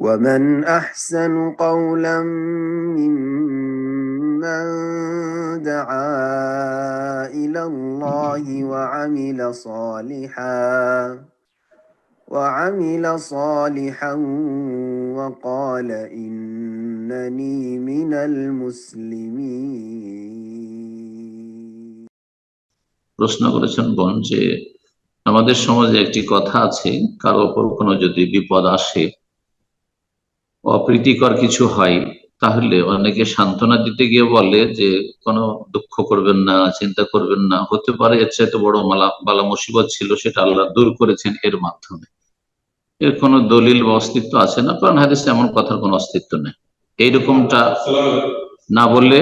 ومن أحسن قولا ممن دعا إلى الله وعمل صالحا وقال إنني من المسلمين. প্রশ্ন করেছেন বোন যে আমাদের সমাজে একটি কথা আছে, কারো উপর কোনো যদি বিপদ আসে, অপ্রীতিকর কিছু হয়, তাহলে অনেকে সান্ত্বনা দিতে গিয়ে বলে যে কোনো দুঃখ করবেন না, চিন্তা করবেন না, হতে পারে এর চাইতে বড় বালা মুসিবত ছিল, সেটা আল্লাহ দূর করেছেন এর মাধ্যমে। এর কোনো দলিল বা অস্তিত্ব আছে না? কোরআন হাদিসে এমন কথার কোনো অস্তিত্ব নেই। এইরকমটা না বললে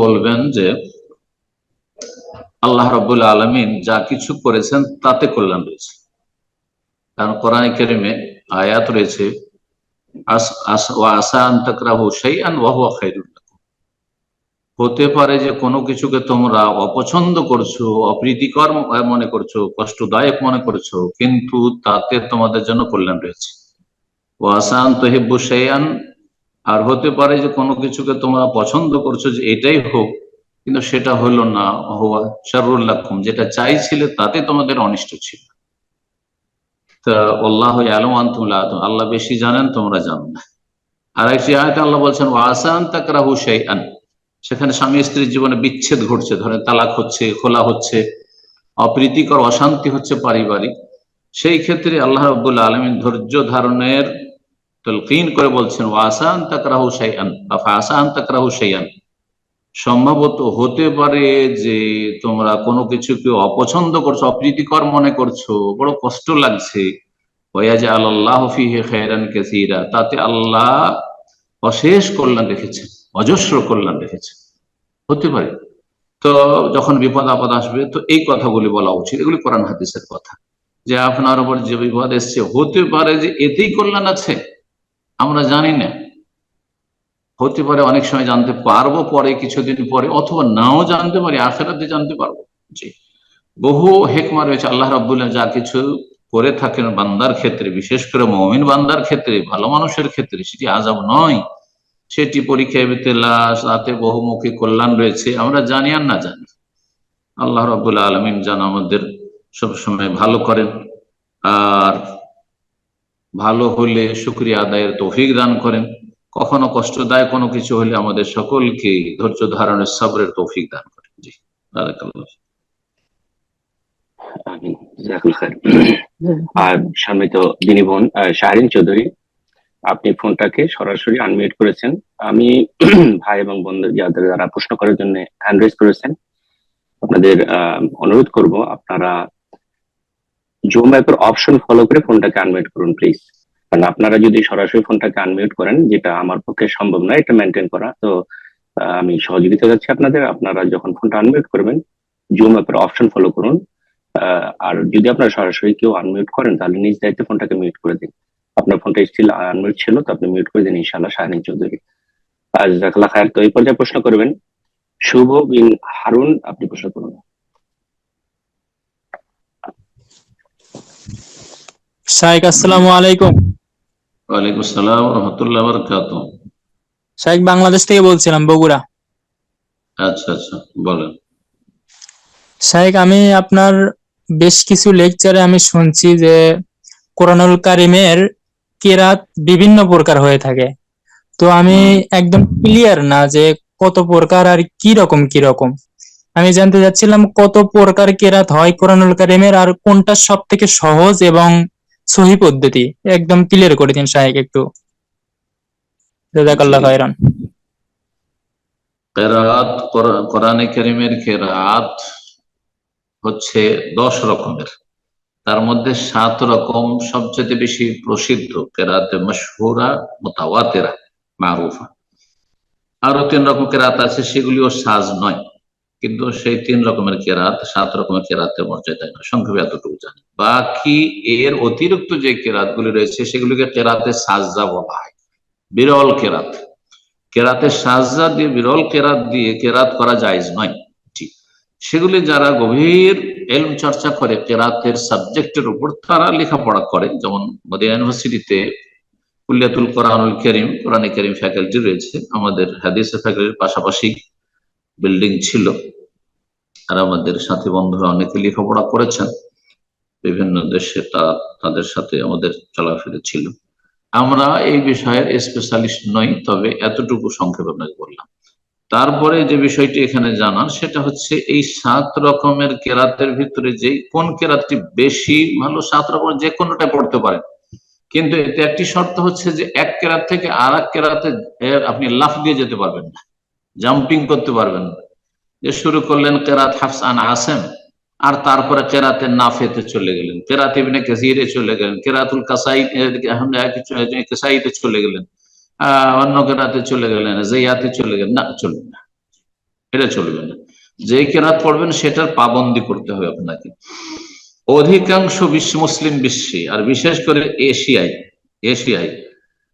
বলবেন যে আল্লাহ রাব্বুল আলামিন যা কিছু করেছেন তাতে কল্যাণ রয়েছে। কারণ কোরআনে কারিমে আয়াত রয়েছে, আসা আন তাকরাহু শাইআন ওয়া হুয়া খায়রুল লাকুম। হতে পারে যে কোনো কিছুকে তোমরা অপছন্দ করছো, অপ্রীতিকর মনে করছো, কষ্টদায়ক মনে করছো, কিন্তু তাতে তোমাদের জন্য কল্যাণ রয়েছে। ওয়া আসা আন তুহিব্বু শাইআন, আর হতে পারে যে কোনো কিছুকে তোমরা পছন্দ করছো যে এটাই হোক, কিন্তু সেটা হলো না, হুয়া শাররুল লাকুম, যেটা চাইছিলে তাতে তোমাদের অনিষ্ট ছিল। আল্লাহু ইয়ালামু ওয়া আনতুম লা তা'লামুন, আল্লাহ বেশি জানেন, তোমরা জানো না। আর একটি আয়াতে আল্লাহ বলছেন ওয়া আসা আন তাকরাহু শাইআন, সেখানে স্বামী স্ত্রীর জীবনে বিচ্ছেদ ঘটছে, ধরেন তালাক হচ্ছে, খোলা হচ্ছে, অপ্রীতিকর অশান্তি হচ্ছে পারিবারিক। সেই ক্ষেত্রে আল্লাহ রাব্বুল আলামিন ধৈর্য ধারণের তালকিন করে বলছেন ওয়া আসা আন তাকরাহু শাইআন বা ফাসা আন তাকরাহু শাইআন, সম্ভবত হতে পারে যে তোমরা কোনো কিছুকে অপছন্দ করছো, অপ্রীতিকর মনে করছো, বড় কষ্ট লাগছে, ওয়াজআলাল্লাহু ফীহি খায়রান কাসীরা, তাতে আল্লাহ অশেষ কল্যাণ রেখেছেন, অজস্র কল্যাণ রেখেছেন। হতে পারে। তো যখন বিপদ আপদ আসবে তো এই কথাগুলি বলা উচিত, এগুলি কোরআন হাদিসের কথা, যে আপনার উপর যে বিপদ এসছে হতে পারে যে এতেই কল্যাণ আছে, আমরা জানি না। হতে পারে অনেক সময় জানতে পারবো পরে, কিছুদিন পরে, অথবা নাও জানতে পারি, আখিরাতে জানতে পারবো। জি, বহু হেকমা রয়েছে। আল্লাহ রাব্বুল যা কিছু করে থাকেন বান্দার ক্ষেত্রে, বিশেষ করে মুমিন বান্দার ক্ষেত্রে, ভালো মানুষের ক্ষেত্রে, সেটি আযাব নয়, সেটি পরীক্ষা ইবতিলা, সাথে বহুমুখী কল্যাণ রয়েছে, আমরা জানি আর না জানি। আল্লাহ রাব্বুল আলামিন যেন আমাদের সবসময় ভালো করেন, আর ভালো হলে শুকরিয়া আদায়ের তৌফিক দান করেন। কখনো কষ্টদায়ক কোনো কিছু হলে আমাদের সকলকে ধৈর্য ধারণের সবরের তৌফিক দান করেন। জি, বারাকাল্লাহ। আর সম্মানিত দিনী বোন শাহরিন চৌধুরী, আপনি ফোনটাকে সরাসরি আনমিউট করেছেন। আমি ভাই এবং বন্ধু যারা প্রশ্ন করার জন্য হ্যান্ড রেজ করেছেন, আপনাদের অনুরোধ করব আপনারা জুম অ্যাপের অপশন ফলো করে ফোনটাকে আনমিউট করুন প্লিজ। কারণ আপনারা যদি সরাসরি ফোনটাকে আনমিউট করেন, যেটা আমার পক্ষে সম্ভব নয় এটা মেনটেন করা, তো আমি সহযোগিতা চাচ্ছি আপনাদের। আপনারা যখন ফোনটা আনমিউট করবেন জুম অ্যাপের অপশন ফলো করুন, আর যদি আপনারা সরাসরি কেউ আনমিউট করেন তাহলে নিজ দায়িত্বে ফোনটাকে মিউট করে দিন। আপনার ফোনটা স্টিল আনমিউট ছিল, তো আপনি মিউট করে দিন ইনশাআল্লাহ। শাহরিন চৌধুরী, জাযাকাল্লাহ খায়ের। তো এই পর্যায়ে প্রশ্ন করবেন শুভ বিন হারুন, আপনি প্রশ্ন করুন। শাইখ আসসালামু আলাইকুম। ওয়ালাইকুম আসসালাম ওয়া রাহমাতুল্লাহি ওয়া বারাকাতুহু। শাইখ বাংলাদেশ থেকে বলছিলাম, বগুড়া। আচ্ছা আচ্ছা, বলেন। শাইখ, আমি আপনার বেশ কিছু লেকচারে আমি শুনছি যে কোরআনুল কারীমের কিরাত বিভিন্ন প্রকার হয়ে থাকে, তো আমি একদম ক্লিয়ার না যে কত প্রকার আর কি রকম। আমি জানতে চাচ্ছিলাম কত প্রকার কিরাত হয় কোরআনুল কারীমের, আর কোনটা সব থেকে সহজ এবং সহি পদ্ধতি, একদম ক্লিয়ার করে দিন শাইখ একটু। জাযাকাল্লাহ খায়রান। কিরাত, কোরআনে কারীমের কিরাত হচ্ছে 10 রকমের, তার মধ্যে 7 রকম সবচেয়ে বেশি প্রসিদ্ধ, কিরাতে মাশহুরা, মুতাওয়াতিরা, মারুফা। আরো 3 রকম কিরাত আছে, সেগুলিও সাজ নয়, কিন্তু সেই 3 রকমের কিরাত 7 রকমের কিরাতের মর্যাদায় নয়, সংক্ষেপে এতটুকু জানি। বাকি এর অতিরিক্ত যে কিরাত গুলি রয়েছে সেগুলিকে কিরাতে সাজদা বলা হয়, বিরল কেরাত। কেরাতে সাজদা দিয়ে, বিরল কেরাত দিয়ে কেরাত করা জায়েজ নয়। ঠিক, সেগুলি যারা গভীর এলম চর্চা করে কেরাতের সাবজেক্টের উপর, তারা লেখাপড়া করে। যেমন মদিনা ইউনিভার্সিটিতে কুল্লিয়াতুল কোরআনুল কারীম, কোরআনে কারীম ফ্যাকাল্টি রয়েছে। আমাদের হাদিসের ফ্যাকাল্টির পাশাপাশি বিল্ডিং ছিল, আর আমাদের সাথী বন্ধুরা অনেকে লেখাপড়া করেছেন বিভিন্ন দেশে, তাদের সাথে আমাদের চলাফেরা ছিল। আমরা এই বিষয়ের স্পেশালিস্ট নই, তবে এতটুকু সংক্ষেপে আপনাকে বললাম। তারপরে যে বিষয়টি এখানে জানার, সেটা হচ্ছে এই 7 রকমের কেরাতের ভিতরে যে কোন কেরাতটি বেশি ভালো। 7 রকমের যে কোনোটা পড়তে পারেন, কিন্তু এতে একটি শর্ত হচ্ছে যে এক কেরাত থেকে আর এক কেরাতে আপনি লাফ দিয়ে যেতে পারবেন না, জাম্পিং করতে পারবেন না। যে শুরু করলেন কেরাত হাফস আন আসিম, আর তারপরে কেরাতে নাফেতে চলে গেলেন, কেরাত ইবনে কাসিরে চলে গেলেন, কেরাতুল কাসাইতে চলে গেলেন, অন্য কেরাতে চলে গেলেন, জিয়াতে চলে গেলেন, না চলবে না, এটা চলবে না। যে কেরাত পড়বেন সেটার পাবন্দি করতে হবে আপনাকে। অধিকাংশ মুসলিম বিশ্বে, আর বিশেষ করে এশিয়ায়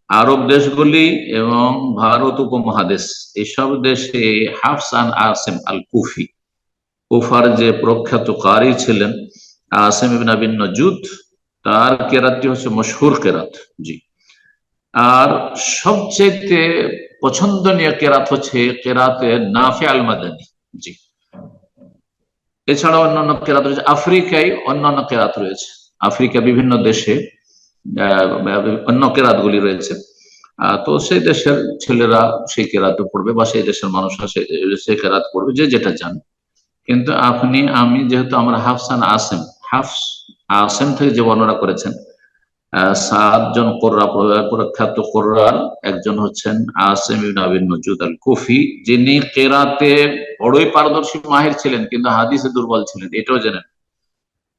আরব দেশগুলি এবং ভারত উপমহাদেশ, এসব দেশে হাফস আন আসিম আল কুফি, কুফার যে প্রখ্যাত কারি ছিলেন আসিম ইবনে আবি নজুদ, তার কেরাতটি হচ্ছে মশহুর কেরাত। জি। আর সবচেয়ে পছন্দনীয় কেরাত হচ্ছে কেরাতে নাফি আল মাদানী। জি। এছাড়াও অন্যান্য কেরাত রয়েছে, আফ্রিকায় অন্যান্য কেরাত রয়েছে, আফ্রিকা বিভিন্ন দেশে অন্য কেরাতগুলি রয়েছে। তো সেই দেশের ছেলেরা সেই কেরাতে পড়বে, বা সেই দেশের মানুষরা সেই কেরাত পড়বে, যে যেটা জানে। কিন্তু আমি যেহেতু আমরা হাফস আসিম থেকে যে বর্ণনা করেছেন, 7 জন প্রখ্যাত কোরআন, একজন হচ্ছেন আসিম ইবনে আবি নজুদ আল কুফি, যিনি কেরাতে বড়ই পারদর্শী মাহির ছিলেন, কিন্তু হাদিসে দুর্বল ছিলেন, এটাও জানেন।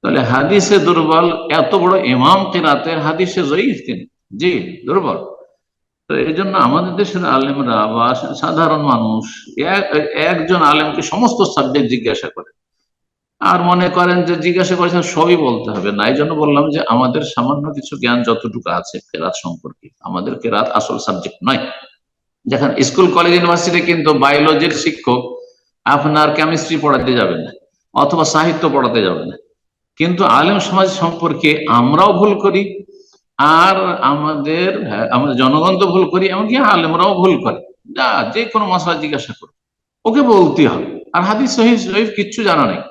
তাহলে হাদিসে দুর্বল এত বড় ইমাম কেরাতের, হাদিসে জয়ীফ তিনি, জি, দুর্বল। তো এই জন্য আমাদের দেশের আলেমরা বা সাধারণ মানুষ একজন আলেমকে সমস্ত সাবজেক্ট জিজ্ঞাসা করে, আর মনে করেন যে জিজ্ঞাসা করেছেন সবই বলতে হবে না। এই জন্য বললাম যে আমাদের সামান্য কিছু জ্ঞান যতটুকু আছে কেরাত সম্পর্কে, আমাদের কেরাত আসল সাবজেক্ট নয়। দেখেন স্কুল কলেজ ইউনিভার্সিটি কিন্তু বায়োলজির শিক্ষক আপনার কেমিস্ট্রি পড়াতে যাবেন না, অথবা সাহিত্য পড়াতে যাবেন না। কিন্তু আলেম সমাজ সম্পর্কে আমরাও ভুল করি, আর আমাদের জনগণ তো ভুল করি, এমনকি আলেমরাও ভুল করে। যে কোনো মশলা জিজ্ঞাসা করো, ওকে বলতে হবে। আর হাদিস সহিহ জয়ীফ কিচ্ছু জানা নেই,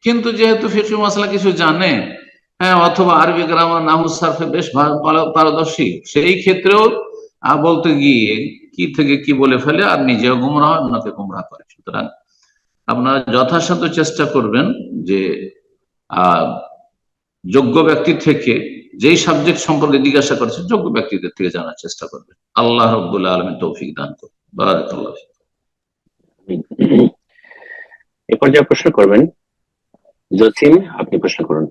কিন্তু যেহেতু ফিকহ মাসলা কিছু জানে, হ্যাঁ, অথবা আরবি গ্রামার নাহু সারফে বেশ পারদর্শী, সেই ক্ষেত্রেও বলতে গিয়ে কি থেকে কি বলে ফেলে, আর নিজেও গুমরাহ, অন্যকে গুমরাহ করে। সুতরাং আপনারা যথাসাধ্য চেষ্টা করবেন যে যোগ্য ব্যক্তি থেকে যেই সাবজেক্ট সম্পর্কে জিজ্ঞাসা করছে, যোগ্য ব্যক্তিদের থেকে জানার চেষ্টা করবেন। আল্লাহ রাব্বুল আলামিন তৌফিক দান করুন। বারাকাল্লাহু ফিক। এ পর্যায়ে প্রশ্ন করবেন জসিম, আপনি প্রশ্ন করুন।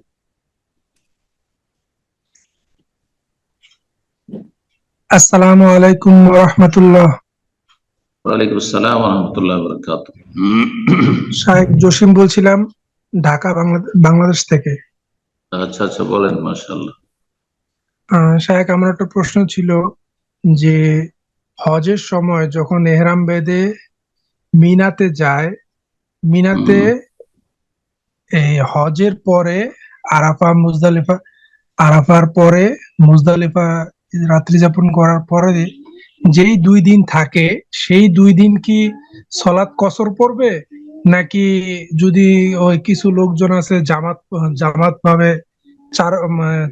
আসসালামু আলাইকুম ওয়া রাহমাতুল্লাহ। ওয়ালাইকুম আসসালাম ওয়া রাহমাতুল্লাহি ওয়া বারাকাতুহু। শায়েখ জসিম বলছিলাম, ঢাকা, বাংলাদেশ থেকে। আচ্ছা আচ্ছা, বলেন। মাশাআল্লাহ। শায়েখ, আমার একটা প্রশ্ন ছিল যে হজের সময় যখন এহরাম বেঁধে মিনাতে যায়, মিনাতে এই হজের পরে আরাফার পরে মুজদালিফা রাত্রি যাপন করার পরে যেই 2 দিন থাকে, সেই 2 দিন কি সলাৎ কসর পড়বে, নাকি যদি ওই কিছু লোকজন আছে জামাত ভাবে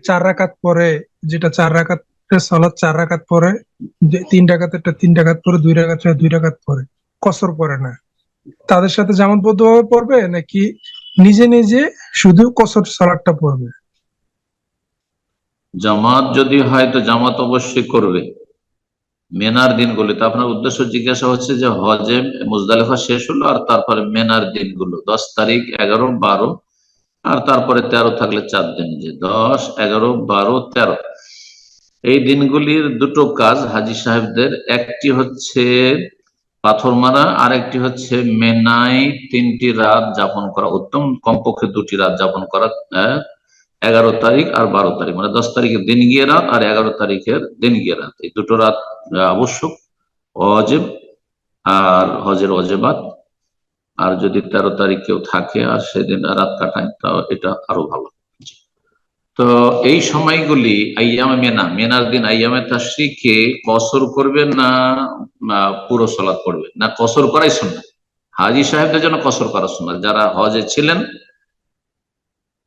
4 রাকাত পরে, যেটা 4 রাকাত সলাৎ 4 রাকাত পরে, 3 রাকাতেরটা 3 রাকাত পরে, 2 রাকাতেরটা 2 রাকাত পরে, কসর পড়ে না, তাদের সাথে জামাতবদ্ধ ভাবে পড়বে, নাকি নিজে নিজে শুধু কসর সালাতটা পড়বে? জামাত যদি হয় তো জামাত অবশ্যই করবে মেনার দিনগুলিতে। আপনার উদ্দেশ্য জিজ্ঞাসা হচ্ছে যে হজে মুজদালিফা শেষ হলো, আর তারপরে মেনার দিনগুলো 10 তারিখ, 11, 12, আর তারপরে 13 থাকলে 4 দিন, যে 10, 11, 12, 13 এই দিনগুলির দুটো কাজ হাজী সাহেবদের। একটি হচ্ছে পাথর মারা, আর একটি হচ্ছে মেনায় 3টি রাত যাপন করা, উত্তম কমপক্ষে 2টি রাত যাপন করা। 11 তারিখ আর 12 তারিখ, মানে 10 তারিখের দিন গিয়ে রাত, আর 11 তারিখের দিন গিয়ে রাত, এই দুটো রাত আবশ্যক, ওয়াজিব আর হজের ওয়াজিবাত। আর যদি 13 তারিখ কেউ থাকে আর সেদিন রাত কাটায় তাও এটা আরো ভালো। তো এই সময়গুলি আইয়ামে মেনা, মেনার দিন আইয়ামে তাশরিকে কসর করবে না পুরো সালাত পড়বে, না কসর করাই সুন্নাত? হাজী সাহেবদের জন্য কসর করা সুন্নাত। যারা হজে ছিলেন,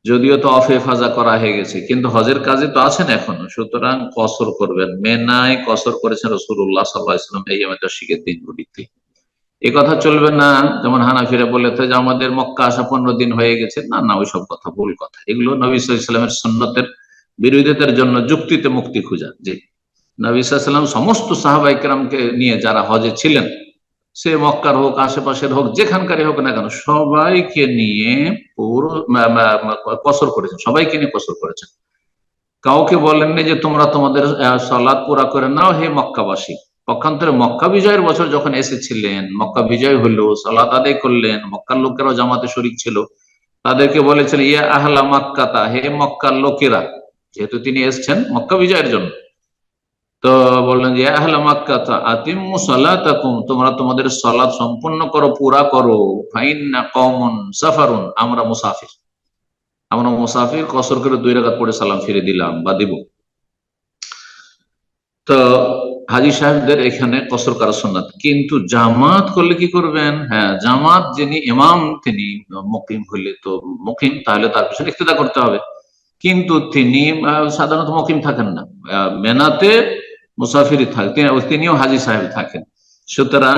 যদিও তো অফে ফাজা করা হয়ে গেছে, কিন্তু হজের কাজে তো আছেন এখনো, সুতরাং কসর করবেন। মেনায় কসর করেছেন রাসূলুল্লাহ সাল্লাল্লাহু আলাইহি ওয়াসাল্লাম আইয়ামে তাশরিকের দিনগুলিতে। এ কথা চলবে না যেমন হানাফিরা বলেছে যে আমাদের মক্কা আসা 15 দিন হয়ে গেছে। না না, ওইসব কথা ভুল কথা। এগুলো নবী সাল্লাল্লাহু আলাইহি ওয়াসাল্লামের সুন্নতের বিরোধিতার জন্য যুক্তিতে মুক্তি খোঁজা। যে নবী সাল্লাল্লাহু আলাইহি ওয়াসাল্লাম সমস্ত সাহাবায়ে কেরামকে নিয়ে যারা হজে ছিলেন, সে মক্কার হোক আশেপাশের হোক যেখানকারই হোক না কেন, সবাইকে নিয়ে পুরো কসর করেছেন, সবাইকে নিয়ে কসর করেছেন। কাউকে বলেননি যে তোমরা তোমাদের সালাত পুরা করে নাও হে মক্কাবাসী। পক্ষান্তরে মক্কা বিজয়ের বছর যখন এসেছিলেন, মক্কা বিজয় হলো, সালাত আদায় করলেন, মক্কার লোকেরাও জামাতে শরীক ছিল, তাদেরকে বলেছিলেন ইয়া আহলা মক্কাতা, হে মক্কার লোকেরা, যেহেতু তিনি এসছেন মক্কা বিজয়ের জন্য। তো বললেন যে আহলা মক্কাতা আতিম্মু সালাতাকুম, তোমরা তোমাদের সালাত সম্পূর্ণ করো, পুরা করো। ফাইন্না কওমুন সাফারুন, আমরা মুসাফির, কসর করে 2 রাকাত পড়ে সালাম ফিরে দিলাম বা দিব। তো হাজী সাহেবদের এখানে কসর করা সুন্নাত। কিন্তু জামাত করলে কি করবেন? হ্যাঁ, জামাত যিনি ইমাম তিনি মুকিম হইলে তো মুকিম, তাহলে তার পিছনে ইক্তেদা করতে হবে। কিন্তু তিনি সাধারণত মুকিম থাকেন না, মেনাতে মুসাফিরি থাকেন, তিনিও হাজী সাহেব থাকেন, সুতরাং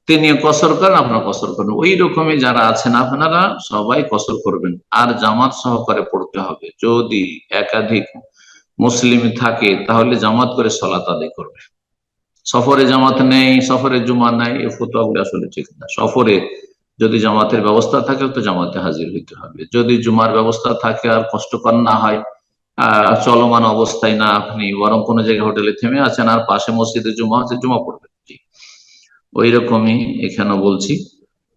তিনি কসর করেন, আপনারা কসর করেন। ওই রকমই যারা আছেন আপনারা সবাই কসর করবেন, আর জামাত সহকারে পড়তে হবে। যদি একাধিক মুসলিম থাকে তাহলে জামাত করে সালাত আদায় করবে। সফরে জামাত নেই, সফরে জুমা নাই, এই ফতোয়াগুলো আসলে ঠিক না। সফরে যদি জামাতের ব্যবস্থা থাকে তো জামাতে হাজির হইতে হবে। যদি জুমার ব্যবস্থা থাকে আর কষ্টকর না হয়, চলমান অবস্থায় না আপনি বরং কোনো জায়গায় হোটেলে থেমে আছেন আর পাশে মসজিদে জুমা আছে, জুমা পড়বেন। ওই রকমই এখানে বলছি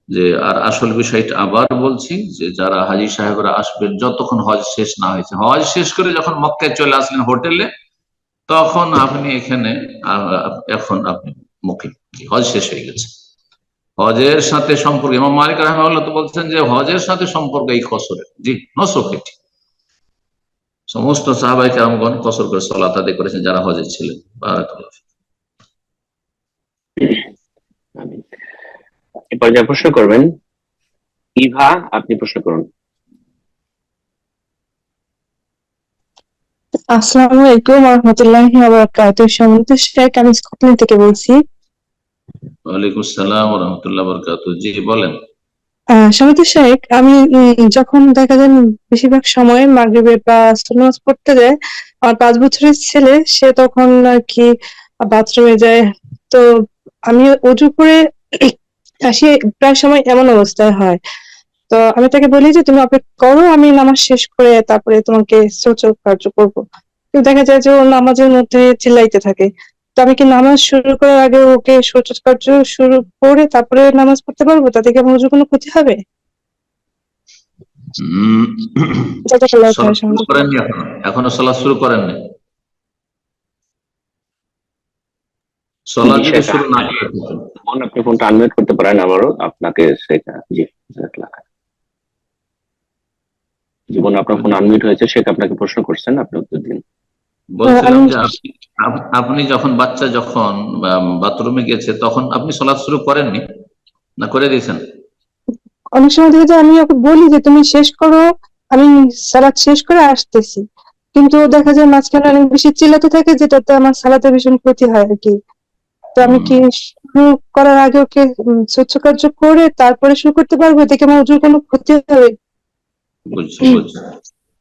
যে, আর আসল বিষয়টা আবার বলছি যে যারা হাজী সাহেবরা আসবেন যতক্ষণ হজ শেষ না হয়েছে, হজ শেষ করে যখন মক্কায় চলে আসলেন হোটেলে, তখন আপনি এখানে এখন আপনি মুকিম, হজ শেষ হয়ে গেছে। হজের সাথে সম্পর্ক ইমাম মালিক রাহিমাহুল্লাহ তো বলছেন যে হজের সাথে সম্পর্ক এই কসরের, জি নসক এটি। সমস্ত সাহাবায়ে কেরামগণ কসর করে সালাত আদায় করেছেন যারা হজে ছিলেন। বারাকাল্লাহু ফিক। এরপর যা প্রশ্ন করবেন, ইভা আপনি প্রশ্ন করুন। আসসালামু আলাইকুম ওয়া রাহমাতুল্লাহি ওয়া বারাকাতুহু। সম্মানিত শেখ, আমি স্কটল্যান্ড থেকে বলছি। ওয়ালাইকুম আসসালাম ওয়া রাহমাতুল্লাহি ওয়া বারাকাতুহু। জি বলেন। সম্মানিত শেখ, আমি যখন দেখা যায় বেশিরভাগ সময় মাগরিবের বা আসর নামাজ পড়তে যায়, আমার 5 বছরের ছেলে সে তখন আর কি বাথরুমে যায়। তো আমি ওযু করে আসি, প্রায় সময় এমন অবস্থায় হয়। তো আমি তাকে বলি যে তুমি অপেক্ষা করো, আমি নামাজ শেষ করে তারপরে তোমাকে শৌচ কার্য করবো। কিন্তু দেখা যায় যে ও নামাজের মধ্যে চিল্লাইতে থাকে। তো আমি কি নামাজ শুরু করার আগে ওকে শৌচ কার্য শুরু করে তারপরে নামাজ পড়তে পারবো? তাতে কি আমার ওযুর কোনো ক্ষতি হবে? জাযাকাল্লাহু খাইর। শুরু করেননি এখনো সালাত শুরু করেননি? সালাত যদি শুরু না করে বোন, আপনি ফোনটা আনমিউট করতে পারেন আবারও, আপনাকে সেটা জি জাযাকাল্লাহ। জীবন আপনার ফোন আনমিউট হয়েছে, শেখ আপনাকে প্রশ্ন করছেন, আপনি উত্তর দিন। বলছিলাম যে আপনি যখন বাচ্চা যখন বাথরুমে গেছে তখন আপনি সালাত শুরু করেননি না করে দিয়েছেন? অনেক সময় দেখা যায় আমি ওকে বলি যে তুমি শেষ করো, আমি সালাত শেষ করে আসতেছি, কিন্তু দেখা যায় মাঝখানে অনেক বেশি চিল্লাতে থাকে, যেটাতে আমার সালাতের ভীষণ ক্ষতি হয় আর কি। তো আমি কি শুরু করার আগে ওকে শৌচ কার্য করে তারপরে শুরু করতে পারবো? এতে কি আমার ওযুর কোনো ক্ষতি হবে? বুঝছি।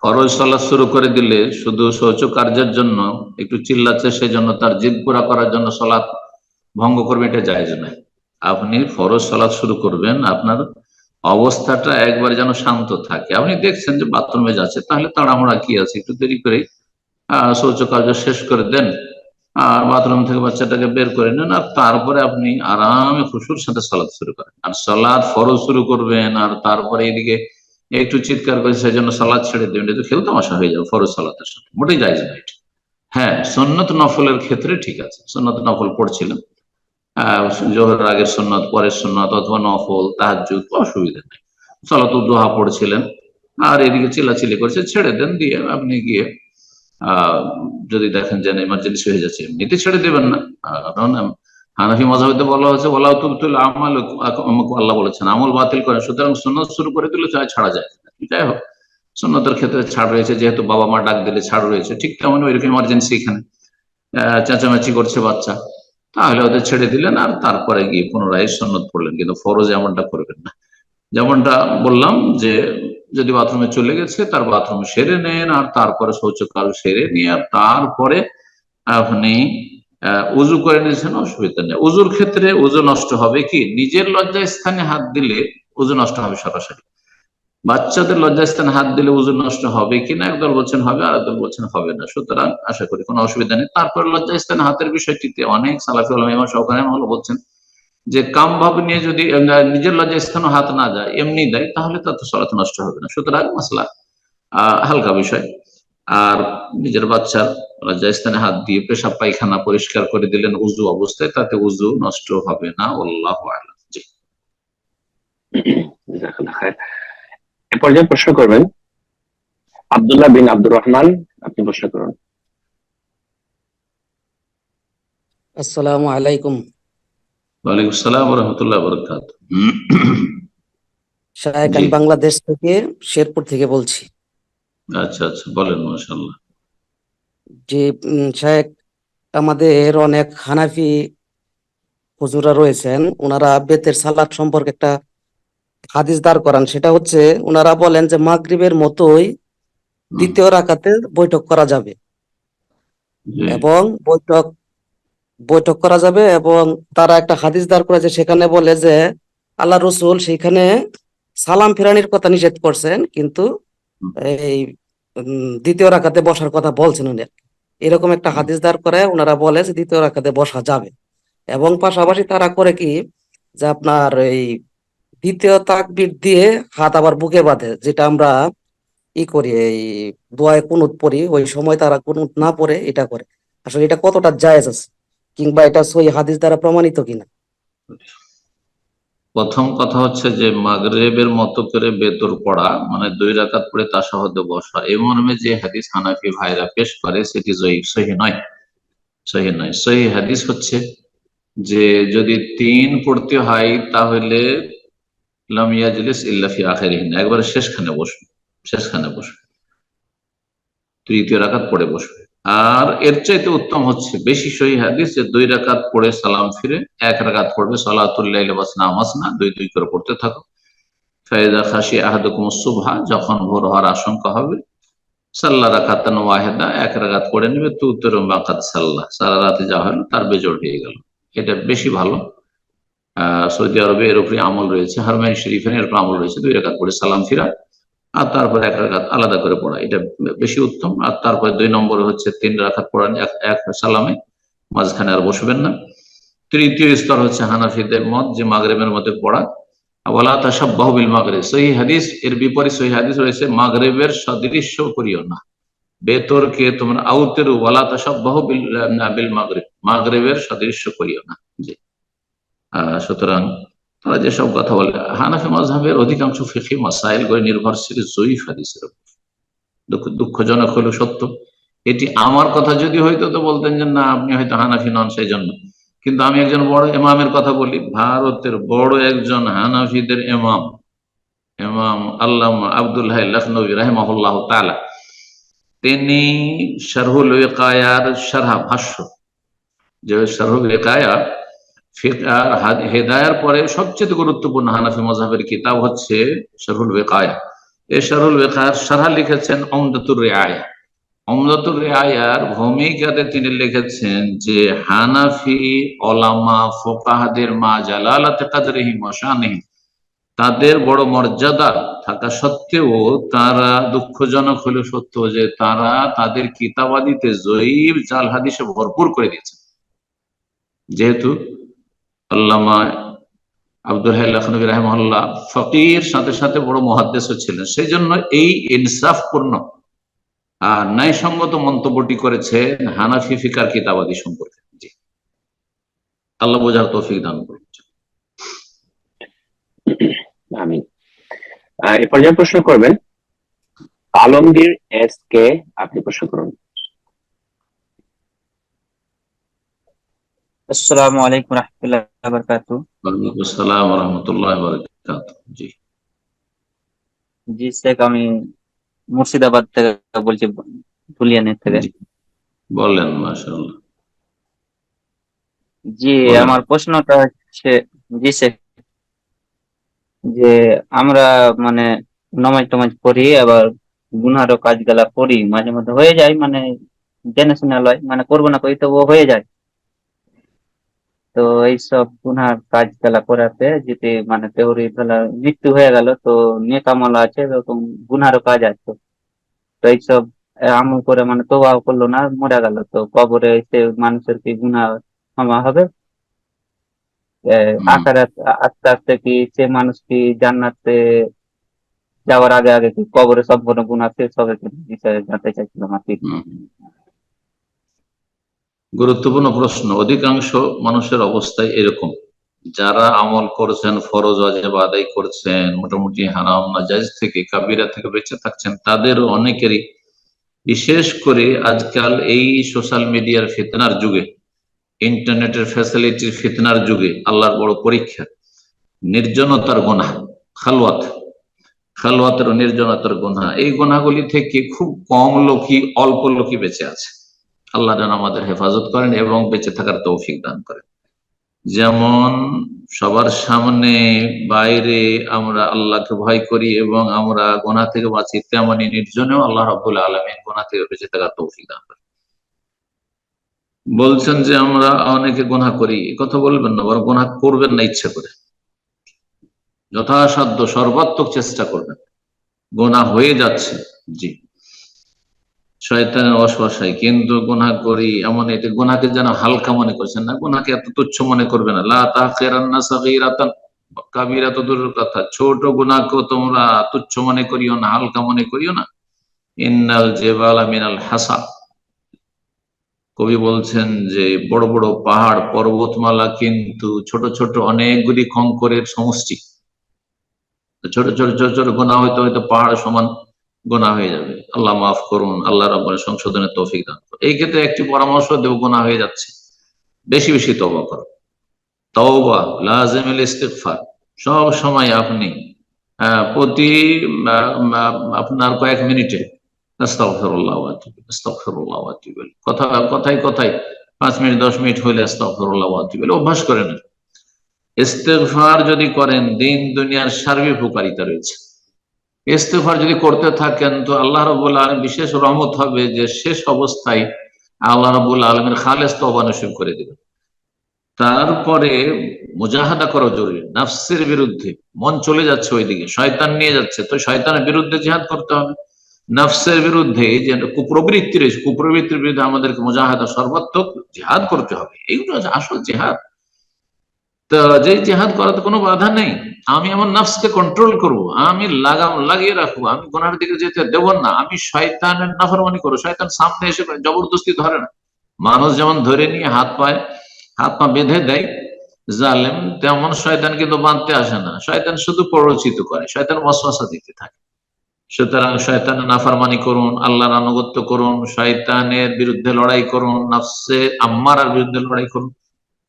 ফরজ সালাত শুরু করে দিলে শুধু শৌচ কার্যের জন্য একটু চিল্লাচ্ছে সেজন্য তার জিদ পুরা করার জন্য সালাত ভঙ্গ করবে, এটা জায়েজ নয়। আপনি ফরজ সালাত শুরু করবেন, আপনার অবস্থাটা একবার যেন শান্ত থাকে। আপনি দেখছেন যে বাথরুমে যাচ্ছে, তাহলে তাড়াহুড়া কি আছে, একটু দেরি করে শৌচ কার্য শেষ করে দেন, আর বাথরুম থেকে বাচ্চাটাকে বের করে নেন, আর তারপরে আপনি আরামে খুশুর সাথে সালাত শুরু করেন। আর সালাত ফরজ শুরু করবেন আর তারপরে এদিকে একটু চিৎকার করে সেজন্য সালাত ছেড়ে দেবেন, এটা খেল তামাশা হয়ে যাবে ফরজ সালাতের সাথে, মোটেই জায়েজ না এটা। হ্যাঁ, সুন্নত নফলের ক্ষেত্রে ঠিক আছে, সুন্নত নফল পড়ছিলেন, জোহরের আগের সুন্নত, পরের সুন্নত অথবা নফল, তাহাজ্জুদ, অসুবিধা নেই। সালাতুল দুহা পড়ছিলেন আর এদিকে চিল্লাচিল্লি করছে, ছেড়ে দেন, দিয়ে আপনি গিয়ে যদি দেখেন যে ইমার্জেন্সি হয়ে যাচ্ছে এমনিতে ছেড়ে দেবেন না। কারণ হানাফি মাযহাবে বলা হচ্ছে ওয়ালা তুবতুল আমাল, আল্লাহ বলেছেন আমল বাতিল করে, সুতরাং সুন্নত শুরু করে দিলে ছাড়া যায় না। যাই হোক, সুন্নতের ক্ষেত্রে ছাড় রয়েছে, যেহেতু বাবা মা ডাক দিলে ছাড় রয়েছে, ঠিক তেমন ওইরকম ইমার্জেন্সি এখানে চেঁচামেচি করছে বাচ্চা, তাহলে ওদের ছেড়ে দিলেন আর তারপরে গিয়ে পুনরায় সুন্নত পড়লেন, কিন্তু ফরজ এমনটা করবেন না। যেমনটা বললাম যে যদি বাথরুমে চলে গেছে তার বাথরুমে সেরে নেন, আর তারপরে শৌচকাল সেরে নিয়ে আর তারপরে আপনি উজু করে নিয়েছেন, অসুবিধা নেই। উজুর ক্ষেত্রে উজু নষ্ট হবে কি, নিজের লজ্জা স্থানে হাত দিলে উজু নষ্ট হবে সরাসরি। বাচ্চাদের লজ্জাস্থানে হাত দিলে উজু নষ্ট হবে কিনা একদল বলছেন হবে, আর একদল বলছেন হবে না। সুতরাং আশা করি কোনো অসুবিধা নেই। তারপর লজ্জাস্থানে হাতের বিষয়টিতে অনেক সালাফি উলামা এবং সহকারী বলছেন যে কাম ভাব নিয়ে যদি নিজের লজ্জাস্থানে হাত না যায়, এমনি দেয়, তাহলে তার তো সালাত নষ্ট হবে না। সুতরাং মাসলা হালকা বিষয়। আর নিজের বাচ্চার লজ্জাস্থানে হাত দিয়ে পেশাব পায়খানা পরিষ্কার করে দিলেন উজু অবস্থায়, তাতে উজু নষ্ট হবে না। আল্লাহু আ'লাম। জি, জাযাকাল্লাহ খায়ের। এ পর্যায়ে প্রশ্ন করবেন আব্দুল্লাহ বিন আব্দুর রহমান, আপনি প্রশ্ন করুন। আসসালামু আলাইকুম। ওয়ালাইকুম আসসালাম ওয়া রাহমাতুল্লাহি ওয়া বারাকাতুহু। শায়েখ, জি, আমি বাংলাদেশ থেকে শেরপুর থেকে বলছি। আচ্ছা আচ্ছা, বলেন। মাশাআল্লাহ। যে শায়েখ, আমাদের অনেক হানাফি হুজুরা রয়েছেন, ওনারা বেতের সালাত সম্পর্কে একটা হাদিস দাঁড় করান। সেটা হচ্ছে, ওনারা বলেন যে মাগরিবের মতোই দ্বিতীয় রাকাতে বৈঠক করা যাবে, জি, এবং বৈঠক করা যাবে, এবং তারা একটা হাদিস দাঁড় করে যে সেখানে বলে যে আল্লাহ রসুল সেখানে সালাম ফেরানির কথা নিষেধ করছেন, কিন্তু এই দ্বিতীয় রাকাতে বসার কথা বলছেন উনি। এরকম একটা হাদিস দাঁড় করে ওনারা বলে যে দ্বিতীয় রাকাতে বসা যাবে। এবং পাশাপাশি তারা করে কি, যে আপনার এই দ্বিতীয় তাকবীর দিয়ে হাত আবার বুকে বাঁধে, যেটা আমরা করি, এই দোয়ায় কুনুত পড়ি, ওই সময় তারা কুনুত না পড়ে এটা করে। আসলে এটা কতটা জায়েজ আছে, কিংবা এটা সহিহ হাদিস দ্বারা প্রমাণিত কিনা? প্রথম কথা হচ্ছে যে মাগরিবের মতো করে বেতর পড়া মানে 2 রাকাত পড়ে তাশাহুদে বসা, এই মর্মে যে হাদিস হানাফি ভাইরা পেশ করে সেটি সহিহ নয়। সহিহ নয়। সহিহ হাদিস হচ্ছে যে যদি 3 পড়তে হয় তাহলে লাম ইয়াজলিস ইল্লা ফি আখিরিহিন, একবারে শেষখানে বসবে, শেষখানে বসবে, তৃতীয় রাকাত পড়ে বসবে। আর এর চাইতে উত্তম হচ্ছে বেশি সহিহ হাদিস যে 2 রাকাত পড়ে সালাম ফিরে 1 রাকাত পড়বে, সালাতুল লাইলি মাসনা মাসনা, 2 করে পড়তে থাকো। ফাইদা খাশি আহাদুকুমুস সুবহা, যখন ভোর হওয়ার আশঙ্কা হবে, সাল্লা রাকাতান ওয়াহিদা, 1 রাকাত পড়ে নেবে, তুতরু মা কাদ সাল্লা, সারা রাতে যা হলো তার বেজোড় হয়ে গেল। এটা বেশি ভালো। সৌদি আরবে এর উপরে আমল রয়েছে, হারমাইন শরীফের এর উপর আমল রয়েছে, 2 রাকাত পড়ে সালাম ফিরা আর তারপর 1 রাকাত আলাদা করে পড়া, এটা বেশি উত্তম। আর তারপরে 2 নম্বরে হচ্ছে 3 রাকাত পড়ান এক সালামে, মাঝখানে আর বসবেন না। তৃতীয় স্তর হচ্ছে হানাফিদের মত যে মাগরিবের মধ্যে পড়া, ওয়ালা তাশাব্বাহু বিল মাগরিব, সহিহ হাদিস এর বিপরীত সহিহ হাদিস রয়েছে মাগরিবের সদৃশ্য করিও না, বেতরকে তোমরা আউতেরু ওয়ালা তাশাব্বাহু বিল মাগরিব, মাগরিবের সদৃশ্য করিও না। জি, সুতরাং তারা যেসব কথা বলে, হানাফি মাযহাবের অধিকাংশ ফিকহি মাসাইল করে নির্ভরশীল যঈফ হাদিসের উপর। দুঃখজনক হলো সত্য, এটি আমার কথা যদি হইতো তো বলতেন যে না আপনি হয়তো হানাফি নন সেই জন্য, কিন্তু আমি একজন বড় ইমামের কথা বলি, ভারতের বড় একজন হানাফিদের ইমাম, ইমাম আল্লামা আব্দুল হাই লখনবী রাহিমাহুল্লাহ তাআলা, তিনি শারহুল ওয়াকায়ার শারহ ভাষ্য, যে শারহুল ওয়াকায়া হেদায়ার পরে সবচেয়ে গুরুত্বপূর্ণ হানাফি মাযহাবের কিতাব হচ্ছে শারহুল ওয়াকায়া। এই শারহুল ওয়াকায়ার শারহ লিখেছেন উমদাতুর রিআয়া। উমদাতুর রিআয়ার ভূমিকাতে তিনি লিখেছেন যে হানাফি ওলামা ফুকাহাদের মা জালালাতে কদরিহিম ওয়া শানিহিম, তাদের বড় মর্যাদা থাকা সত্ত্বেও তারা, দুঃখজনক হলেও সত্য, যে তারা তাদের কিতাবাদিতে জয়ীফ জাল হাদিসে ভরপুর করে দিয়েছে। যেহেতু আল্লামা আব্দুল হাই লখনবী রাহিমাহুল্লাহ ফকির সাথে সাথে বড় মুহাদ্দিসও ছিলেন, সেই জন্য এই ইনসাফপূর্ণ আর ন্যায়সঙ্গত মন্তব্যটি করেছেন হানাফি ফিকার কিতাবাদি সম্পর্কে। জি, আল্লাহ বোঝার তৌফিক দান করুন। আমি এ পর্যায়ে প্রশ্ন করবেন আলমগীর এস কে, আপনি প্রশ্ন করুন। আসসালামু আলাইকুম রাহমাতুল্লাহি ওয়া বারাকাতুহু। ওয়ালাইকুম আসসালাম ওয়া রাহমাতুল্লাহি ওয়া বারাকাতুহু। জি জি শেখ, আমি মুর্শিদাবাদ থেকে বলছি, ধুলিয়ানের থেকে। জি, বলেন। মাশাআল্লাহ, জি, বলেন। আমার প্রশ্নটা হচ্ছে, জি শেখ, যে আমরা মানে নামাজ টামাজ পড়ি, আবার গুনহারও কাজ গুলা করি, মাঝে মধ্যে হয়ে যায়, মানে জেনে শুনে লয়, মানে করবো না করি তবুও হয়ে যায়। তো এইসব গুনহার কাজ গুলা করাতে যদি মানে তেহরি ফেলা মৃত্যু হয়ে গেল, তো নেক আমল আছে, এরকম গুনহারও কাজ আছে, তো এইসব আমল করে মানে তোবাও করলো না, মরে গেল, তো কবরে এসে মানুষের কি গুনাহ ক্ষমা হবে? হুম, আখেরাত আস্তে আস্তে কি সে মানুষ কি জান্নাতে যাওয়ার আগে আগে কি কবরে সম্পূর্ণ গুনাহ শেষ হবে কি বিষয়ে জানতে চাইছিলাম আর কি। হুম। গুরুত্বপূর্ণ প্রশ্ন। অধিকাংশ মানুষের অবস্থায় এরকম, যারা আমল করছেন, ফরজ ওয়াজিব আদায় করছেন, মোটামুটি হারাম নাজায়েজ থেকে, কাবিরা থেকে বেঁচে থাকছেন, তাদের অনেকেরই, বিশেষ করে আজকাল এই সোশ্যাল মিডিয়ার ফিতনার যুগে, ইন্টারনেটের ফ্যাসিলিটির ফিতনার যুগে, আল্লাহর বড় পরীক্ষা, নির্জনতার গুনাহ, খালওয়াত, খালওয়াতের ও নির্জনতার গুনাহ, এই গুনাহগুলি থেকে খুব কম লোকই, অল্প লোকই বেঁচে আছে। আল্লাহ যেন আমাদের হেফাজত করেন এবং বেঁচে থাকার তৌফিক দান করেন। যেমন সবার সামনে বাইরে আমরা আল্লাহকে ভয় করি এবং আমরা গুনাহ থেকে বাঁচি, তেমনি নির্জনেও আল্লাহ রাব্বুল আলামিন গুনাহ থেকে বেঁচে থাকার তৌফিক দান করেন। বলছেন যে আমরা অনেকে গুনাহ করি, এ কথা বলবেন না, বরং গুনাহ করবেন না ইচ্ছা করে, যথাসাধ্য সর্বাত্মক চেষ্টা করবেন। গুনাহ হয়ে যাচ্ছে, জি, শয়তানের ওয়াসওয়াসায়, কিন্তু গুনাহ করি এমন, এটা গুনাহকে যেন হালকা মনে করছেন না, গুনাহকে এত তুচ্ছ মনে করবে না। লা তাহকিরান্না সাগীরাতান, কাবীরা তো দূরের কথা, ছোট গুনাহকেও তোমরা তুচ্ছ মনে করিও না, হালকা মনে করিও না। ইন্নাল জিবালা মিনাল হাসা, কবি বলছেন যে বড় বড় পাহাড় পর্বতমালা কিন্তু ছোট ছোট অনেকগুলি খঙ্করের সমষ্টি। ছোট ছোট ছোট ছোট গুনাহ হয়তো হয়তো পাহাড় সমান গুনাহ হয়ে যাবে। আল্লাহ মাফ করুন, আল্লাহ রাব্বুল সংশোধনের তৌফিক দান করুন। এই ক্ষেত্রে একটি পরামর্শ দেব, গুনাহ হয়ে যাচ্ছে, বেশি বেশি তওবা করো। তওবা লাজিমুল ইস্তিগফার, সব সময় আপনি প্রতি আপনার কয়েক মিনিটে আস্তাগফিরুল্লাহ ওয়া আতুবু ইলাইহি, আস্তাগফিরুল্লাহ ওয়া আতুবু ইলাইহি, কথায় কথায় 5 মিনিট 10 মিনিট হইলে আস্তাগফিরুল্লাহ ওয়া আতুবু ইলাইহি অভ্যাস করে নেন। ইস্তিগফার যদি করেন, দিন দুনিয়ার সার্বিক উপকারিতা রয়েছে। ইস্তিগফার যদি করতে থাকেন তো আল্লাহ রাব্বুল আলামিন বিশেষ রহমত হবে যে শেষ অবস্থায় আল্লাহ রাব্বুল আলামিন খালেস তওবা নসিব করে দিবেন। তারপরে মুজাহাদা করা জরুরি, নাফসের বিরুদ্ধে। মন চলে যাচ্ছে ওইদিকে, শয়তান নিয়ে যাচ্ছে, তো শয়তানের বিরুদ্ধে জিহাদ করতে হবে। নাফসের বিরুদ্ধে যে কুপ্রবৃত্তি রয়েছে, কুপ্রবৃত্তির বিরুদ্ধে আমাদেরকে মুজাহাদা, সর্বাত্মক জিহাদ করতে হবে। এইগুলো আসল জিহাদ। তো যে জিহাদ করাতে কোনো বাধা নেই। আমি আমার নাফসকে কন্ট্রোল করব, আমি লাগাম লাগিয়ে রাখবো, আমি গুনাহের দিকে যেতে দেব না, আমি শয়তানের নাফরমানি করবো। শয়তান সামনে এসে জবরদস্তি ধরে না, মানুষ যেমন ধরে নিয়ে হাত পা বেঁধে দেয় জালেম, তেমন শয়তান কিন্তু বাঁধতে আসে না। শয়তান শুধু প্ররোচিত করে, শয়তান ওয়াসওয়াসা দিতে থাকে। সুতরাং শয়তানের নাফরমানি করুন, আল্লাহর আনুগত্য করুন, শয়তানের বিরুদ্ধে লড়াই করুন, নাফসে আম্মারার বিরুদ্ধে লড়াই করুন।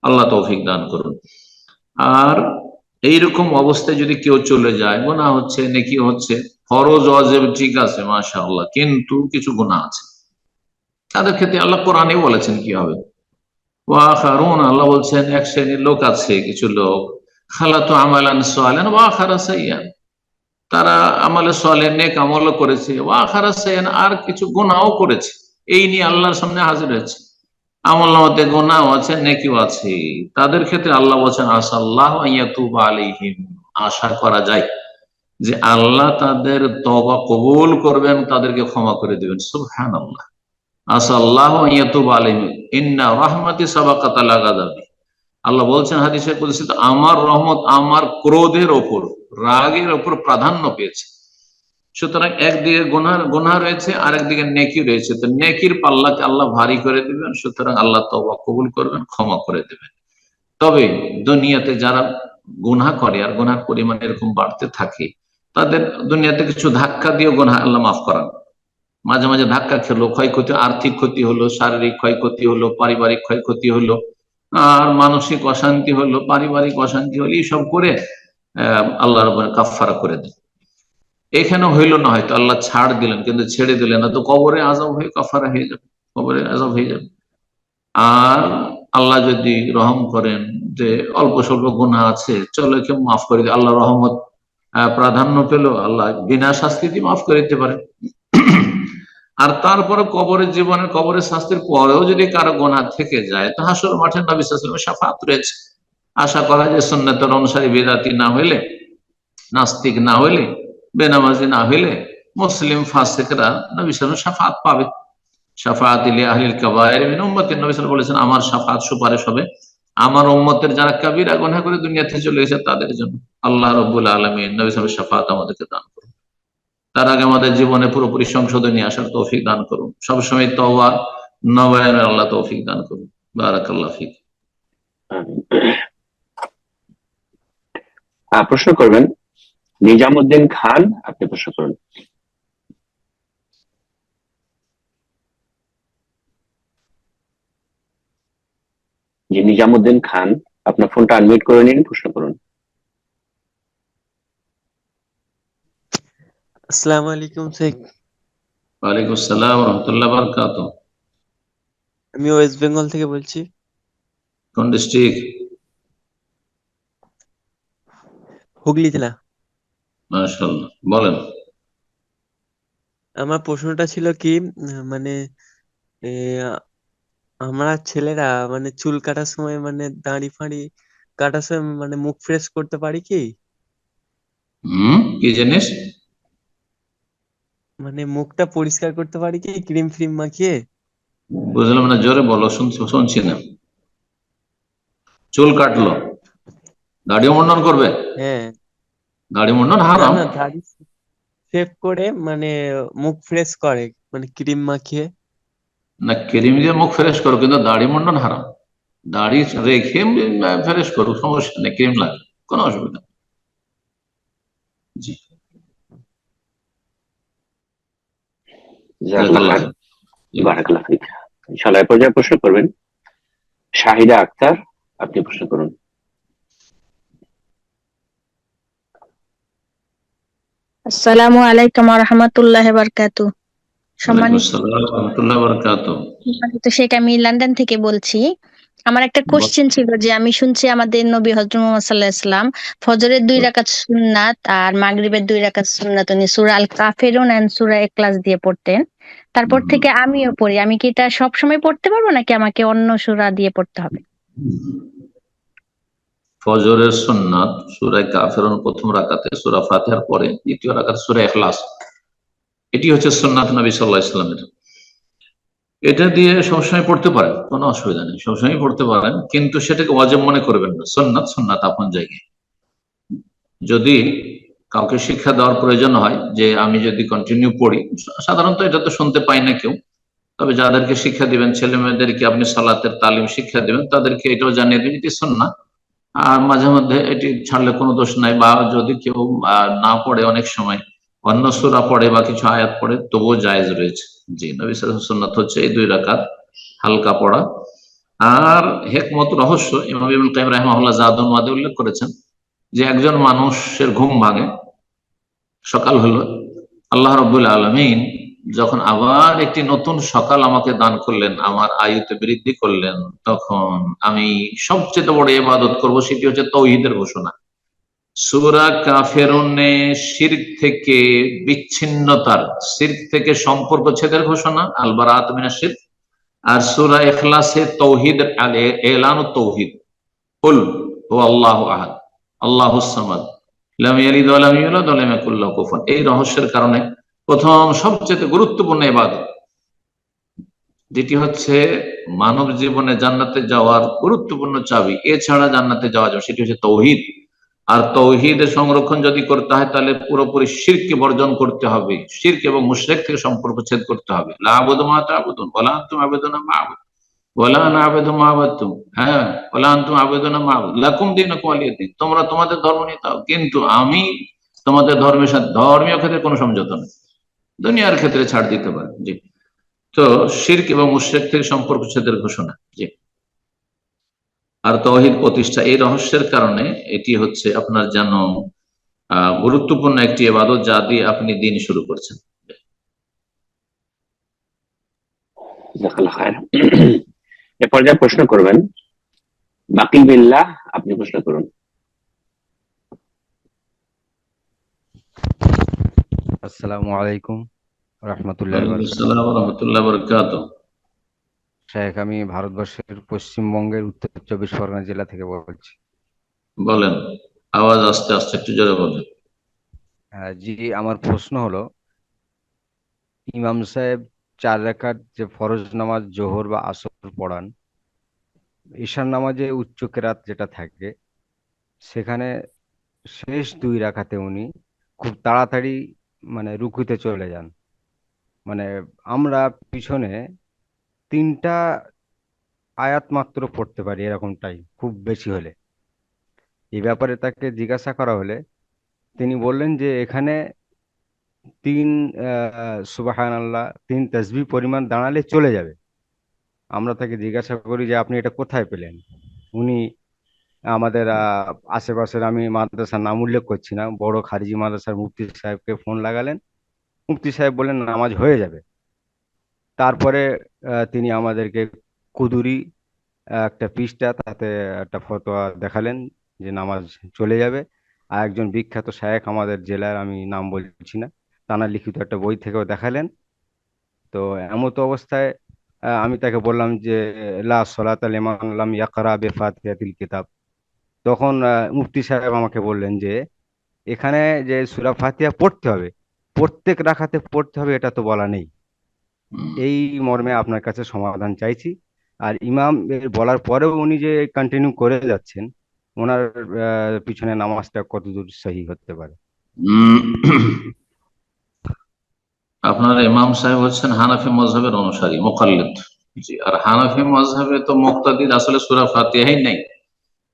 আল্লাহ তৌফিক দান করুন। আর এইরকম অবস্থায় যদি কেউ চলে যায়, গুনাহ হচ্ছে, নেকি হচ্ছে, ফরজ ওয়াজিব ঠিক আছে মাশাআল্লাহ, কিন্তু কিছু গুনাহ আছে, তাদের ক্ষেত্রে আল্লাহ কোরআনে বলেছেন কি হবে। ওয়াখারুন, আল্লাহ বলছেন এক শ্রেণীর লোক আছে, কিছু লোক, খালাতু আমালান সালিহান ওয়া আখারা সাইয়্যান, তারা আমালে সালেহ নেক আমল করেছে, ওয়া আখারা সাইয়্যান, আর কিছু গুনাহও করেছে। এই নিয়ে আল্লাহর সামনে হাজির হয়েছে, আমলনামাতে গুনাহ আছে, নেকিও আছে। তাদের ক্ষেত্রে আল্লাহ বলছেন আসাল্লাহু আইয়াতুবা আলাইহিম, আশা করা যায় যে আল্লাহ তাদের তওবা কবুল করবেন, তাদেরকে ক্ষমা করে দিবেন। সুবহানাল্লাহ। আসাল্লাহু আইয়াতুবা আলাইহিম ইন্না রাহমাতি সাবাকাত আলা গাযাবি, আল্লাহ বলছেন হাদিসে কুদসিতে, আমার রহমত আমার ক্রোধের ওপর, রাগের ওপর প্রাধান্য পেয়েছে। সুতরাং একদিকে গুনাহ রয়েছে, আরেকদিকে নেকি রয়েছে, তো নেকির পাল্লাকে আল্লাহ ভারী করে দিবেন। সুতরাং আল্লাহ তওবা কবুল করবেন, ক্ষমা করে দেবেন। তবে দুনিয়াতে যারা গুনাহ করে আর গুনার পরিমাণ এরকম বাড়তে থাকে, তাদের দুনিয়াতে কিছু ধাক্কা দিয়ে গুনাহ আল্লাহ মাফ করান। মাঝে মাঝে ধাক্কা খেলো, ক্ষয়ক্ষতি, আর্থিক ক্ষতি হলো, শারীরিক ক্ষয়ক্ষতি হলো, পারিবারিক ক্ষয়ক্ষতি হলো, আর মানসিক অশান্তি হলো, পারিবারিক অশান্তি হলো, এইসব করে আল্লাহ রাব্বুল কাফফারা করে দেন। এখানে হইলো না, হয়তো আল্লাহ ছাড় দিলেন, কিন্তু ছেড়ে দিলেন না, তো কবরে আযাব হয়ে কাফারা হয়ে যাবে, কবরে আযাব হয়ে যাবে। আর আল্লাহ যদি রহম করেন যে অল্প স্বল্প গুনাহ আছে, চলো একে মাফ করে দিই, আল্লাহ রহমত প্রাধান্য পেল, আল্লাহ বিনা শাস্তি দিয়ে মাফ করে দিতে পারে। আর তারপরে কবরের জীবনের, কবরের শাস্তির পরেও যদি কারো গুনাহ থেকে যায়, তো হাসর মাঠে নবী সাল্লাল্লাহু আলাইহি ওয়াসাল্লামের শাফাআত রয়েছে। আশা করা যায় সুন্নাতের অনুসারী, বেদাতি না হইলে, নাস্তিক না হইলে, বেনামাজি না হইলে মুসলিম ফাসিকরা নবী সাল্লাল্লাহু আলাইহি ওয়াসাল্লামের শাফাআত পাবে। শাফাআত লি আহলিল কাবায়ের মিন উম্মতি, নবী সাল্লাল্লাহু আলাইহি ওয়াসাল্লাম বলেছেন আমার শাফাআত সুপারিশ হবে আমার উম্মতের যারা কাবীরা গুনাহ করে দুনিয়া থেকে চলে গেছে তাদের জন্য। আল্লাহ রাব্বুল আলামিন নবী সাল্লাল্লাহু আলাইহি ওয়াসাল্লামের শাফাআত আমাদেরকে দান করুন। তার আগে আমাদের জীবনে পুরোপুরি সংশোধনী আসার তৌফিক দান করুন, সবসময় তওবা নবায়নের আল্লাহ তৌফিক দান করুন। বারাকাল্লাহু ফিক। প্রশ্ন করবেন নিজামুদ্দিন খান, আপনি প্রশ্ন করুন। জি নিজামুদ্দিন খান, আপনার ফোনটা আনমিউট করে নিন, প্রশ্ন করুন। আসসালামু আলাইকুম শেখ। ওয়ালাইকুম আসসালাম ওয়া রাহমাতুল্লাহি ওয়া বারাকাতুহু। আমি ওয়েস্ট বেঙ্গল থেকে বলছি। কোন ডিস্ট্রিক্ট? হুগলি জেলা। মাশাআল্লাহ, বলেন। আমার প্রশ্নটা ছিল কি, মানে এ, আমরা ছেলেরা মানে চুল কাটার সময়, মানে দাড়ি ফাড়ি কাটার সময় মানে মুখ ফ্রেশ করতে পারি কি? কি জিনিস? মানে মুখটা পরিষ্কার করতে পারি কি ক্রিম ফ্রিম মাখিয়ে? বুঝলাম না, জোরে বলো, শুনছি না। চুল কাটলো, দাড়ি মুন্ডন করবে? হ্যাঁ। দাড়ি মুন্ডন না হারাম। না, দাড়ি শেভ করে মানে মুখ ফ্রেশ করে মানে ক্রিম মাখিয়ে। না, ক্রিম দিয়ে মুখ ফ্রেশ করো, কিন্তু দাড়ি মুন্ডন হারাম। দাড়ি রেখে ফ্রেশ করো, সমস্যা নেই, ক্রিম লাগে, কোনো অসুবিধা নেই। জি, বারাকাল্লাহু ফিক। ইনশাআল্লাহ পর্যায়ে প্রশ্ন করবেন শাহিদা আক্তার, আপনি প্রশ্ন করুন। আসসালামু আলাইকুম ওয়া রাহমাতুল্লাহি ওয়া বারাকাতুহু। সম্মানিত শেখ, আমি লন্ডন থেকে বলছি। আমার একটা কোশ্চেন ছিল যে আমি শুনছি আমাদের নবী হযরত মুহাম্মদ সাল্লাল্লাহু আলাইহি ওয়াসাল্লাম ফজরের 2 রাকাত সুন্নাত আর মাগরিবের 2 রাকাত সুন্নাত উনি সূরা আল কাফিরুন এন্ড সূরা ইখলাস দিয়ে পড়তেন। তারপর থেকে আমিও পড়ি। আমি কি এটা সব সময় পড়তে পারবো নাকি আমাকে অন্য সূরা দিয়ে পড়তে হবে? ফজরের সুন্নাত সূরা কাফিরুন প্রথম রাকাতে, সূরা ফাতিহার পরে দ্বিতীয় রাকাত সূরা ইখলাস, এটি হচ্ছে সুন্নাত নবী সাল্লাল্লাহু আলাইহি ওয়াসাল্লামের। এটা দিয়ে সবসময় পড়তে পারেন, কোনো অসুবিধা নেই, সবসময় পড়তে পারেন, কিন্তু সেটাকে ওয়াজিব মনে করবেন না। সুন্নাত সুন্নাত আপন জায়গায়। যদি কাউকে শিক্ষা দেওয়ার প্রয়োজন হয় যে আমি যদি কন্টিনিউ পড়ি, সাধারণত এটা তো শুনতে পাই না কেউ, তবে যাদেরকে শিক্ষা দিবেন, ছেলে মেয়েদেরকে আপনি সালাতের তালিম শিক্ষা দিবেন, তাদেরকে এটাও জানিয়ে দিন এটি সুন্নাত। আর মাঝে মধ্যে এটি ছাড়লে কোনো দোষ নাই, বা যদি কেউ না পড়ে, অনেক সময় অন্য সূরা পড়ে বা কিছু আয়াত পড়ে, তবুও জায়েজ রয়েছে। জি, নবী সাল্লাল্লাহু আলাইহি ওয়াসাল্লাম সুন্নাত হচ্ছে এই 2 রাকাত হালকা পড়া। আর হিকমত, রহস্য ইমাম ইবনুল কাইয়িম রাহিমাহুল্লাহ জাদুল মাদে উল্লেখ করেছেন যে একজন মানুষের ঘুম ভাঙে, সকাল হলো, আল্লাহ রাব্বুল আলামিন যখন আবার একটি নতুন সকাল আমাকে দান করলেন, আমার আয়ুতে বৃদ্ধি করলেন, তখন আমি সবচেয়ে বড় ইবাদত করব, সেটি হচ্ছে তাওহীদের ঘোষণা। সূরা কাফিরুনে শিরক থেকে বিচ্ছিন্নতার, শিরক থেকে সম্পর্ক ছেদের ঘোষণা, আল বারাআত মিনাশ শিরক। আর সূরা ইখলাসে তাওহীদের এলানুত তাওহীদ, কুল হুয়াল্লাহু আহাদ আল্লাহুস সামাদ লাম ইয়ালিদ ওয়া লাম ইউলাদ ওয়া লাম ইয়াকুল লাহু কুফুয়ান। এই রহস্যের কারণে প্রথম সবচেয়ে গুরুত্বপূর্ণ ইবাদত, যেটি হচ্ছে মানব জীবনে জান্নাতে যাওয়ার গুরুত্বপূর্ণ চাবি, এছাড়া জান্নাতে যাওয়া যাবে, সেটি হচ্ছে তাওহীদ। আর তাওহীদের সংরক্ষণ যদি করতে হয়, তাহলে পুরোপুরি শিরককে বর্জন করতে হবে, শিরক এবং মুশরিক থেকে সম্পর্ক ছেদ করতে হবে। লা আবুদু মা তা'বুদুন ওয়া লা আনতুম আবিদুনা মা আ'বুদ। ওয়ালা না'বুদু মা আবাদতুম, হ্যাঁ, ওয়ালা আনতুম আবিদুনা মা আবুদু লাকুম দীনুকুম ওয়ালিয়া দীন, তোমরা তোমাদের ধর্ম নিয়ে থাকো, কিন্তু আমি তোমাদের ধর্মের সাথে ধর্মীয় ক্ষেত্রে কোনো সমঝোতা নেই, দুনিয়ার ক্ষেত্রে ছাড় দিতে পারে। জি। তো শিরক এবং মুশরিক থেকে সম্পর্ক ছেদের ঘোষণা। জি। আর তাওহীদ প্রতিষ্ঠা, এই রহস্যের কারণে এটি হচ্ছে আপনার যেন গুরুত্বপূর্ণ একটি ইবাদত, যা দিয়ে আপনি দিন শুরু করছেন। জাযাকাল্লাহ খায়ের। এ পর্যায়ে প্রশ্ন করবেন বাকিল বিল্লাহ, আপনি প্রশ্ন করুন। আসসালামু আলাইকুম রহমতুল্লাহ ওয়ালাইকুম বারাকাতুহু। আসসালাম ওয়া রাহমাতুল্লাহি ওয়া বারাকাতুহু। শেখ, আমি ভারতবর্ষের পশ্চিমবঙ্গের উত্তর 24 পরগনা জেলা থেকে বলছি। বলেন, আওয়াজ আস্তে আস্তে একটু জোরে বলেন। জি, আমার প্রশ্ন হলো, ইমাম সাহেব 4 রাকাত যে ফরজ নামাজ জোহর বা আসর পড়ান, ঈশার নামাজে উচ্চ কেরাত যেটা থাকে, সেখানে শেষ 2 রাকাতে উনি খুব তাড়াতাড়ি মানে রুকুতে চলে যান। মানে আমরা পিছনে 3টা আয়াত মাত্র পড়তে পারি, এরকমটাই খুব বেশি হলে। এই ব্যাপারে তাকে জিজ্ঞাসা করা হলে তিনি বললেন যে এখানে 3 সুবাহান আল্লাহ 3 তাসবিহ পরিমাণ দাঁড়ালে চলে যাবে। আমরা তাকে জিজ্ঞাসা করি যে আপনি এটা কোথায় পেলেন? উনি আমাদের আশেপাশের, আমি মাদ্রাসার নাম উল্লেখ করছি না, বড় খারিজি মাদ্রাসার মুফতি সাহেবকে ফোন লাগালেন। মুফতি সাহেব বললেন নামাজ হয়ে যাবে। তারপরে তিনি আমাদেরকে কুদুরি একটা পৃষ্ঠা, তাতে একটা ফতোয়া দেখালেন যে নামাজ চলে যাবে। আর একজন বিখ্যাত শায়েখ আমাদের জেলার, আমি নাম বলছি না, তানার লিখিত একটা বই থেকেও দেখালেন। তো এমত অবস্থায় আমি তাকে বললাম যে লা সলাতা লিমান লাম ইয়াকরা বিফাতিহাতিল কিতাব। তখন মুফতি সাহেব আমাকে বললেন যে এখানে যে সূরা ফাতিহা পড়তে হবে, প্রত্যেক রাকাতে পড়তে হবে, এটা তো বলা নেই। এই মর্মে আপনার কাছে সমাধান চাইছি। আর ইমাম বলার পরেও উনি যে কন্টিনিউ করে যাচ্ছেন, ওনার পিছনে নামাজটা কতদূর সহি হতে পারে? আপনার ইমাম সাহেব হচ্ছেন হানাফি মযহাবের অনুসারী, মুকাল্লিদ। জি। আর হানাফি মযহাবে তো মুক্তাদির আসলে সূরা ফাতিহাই নেই,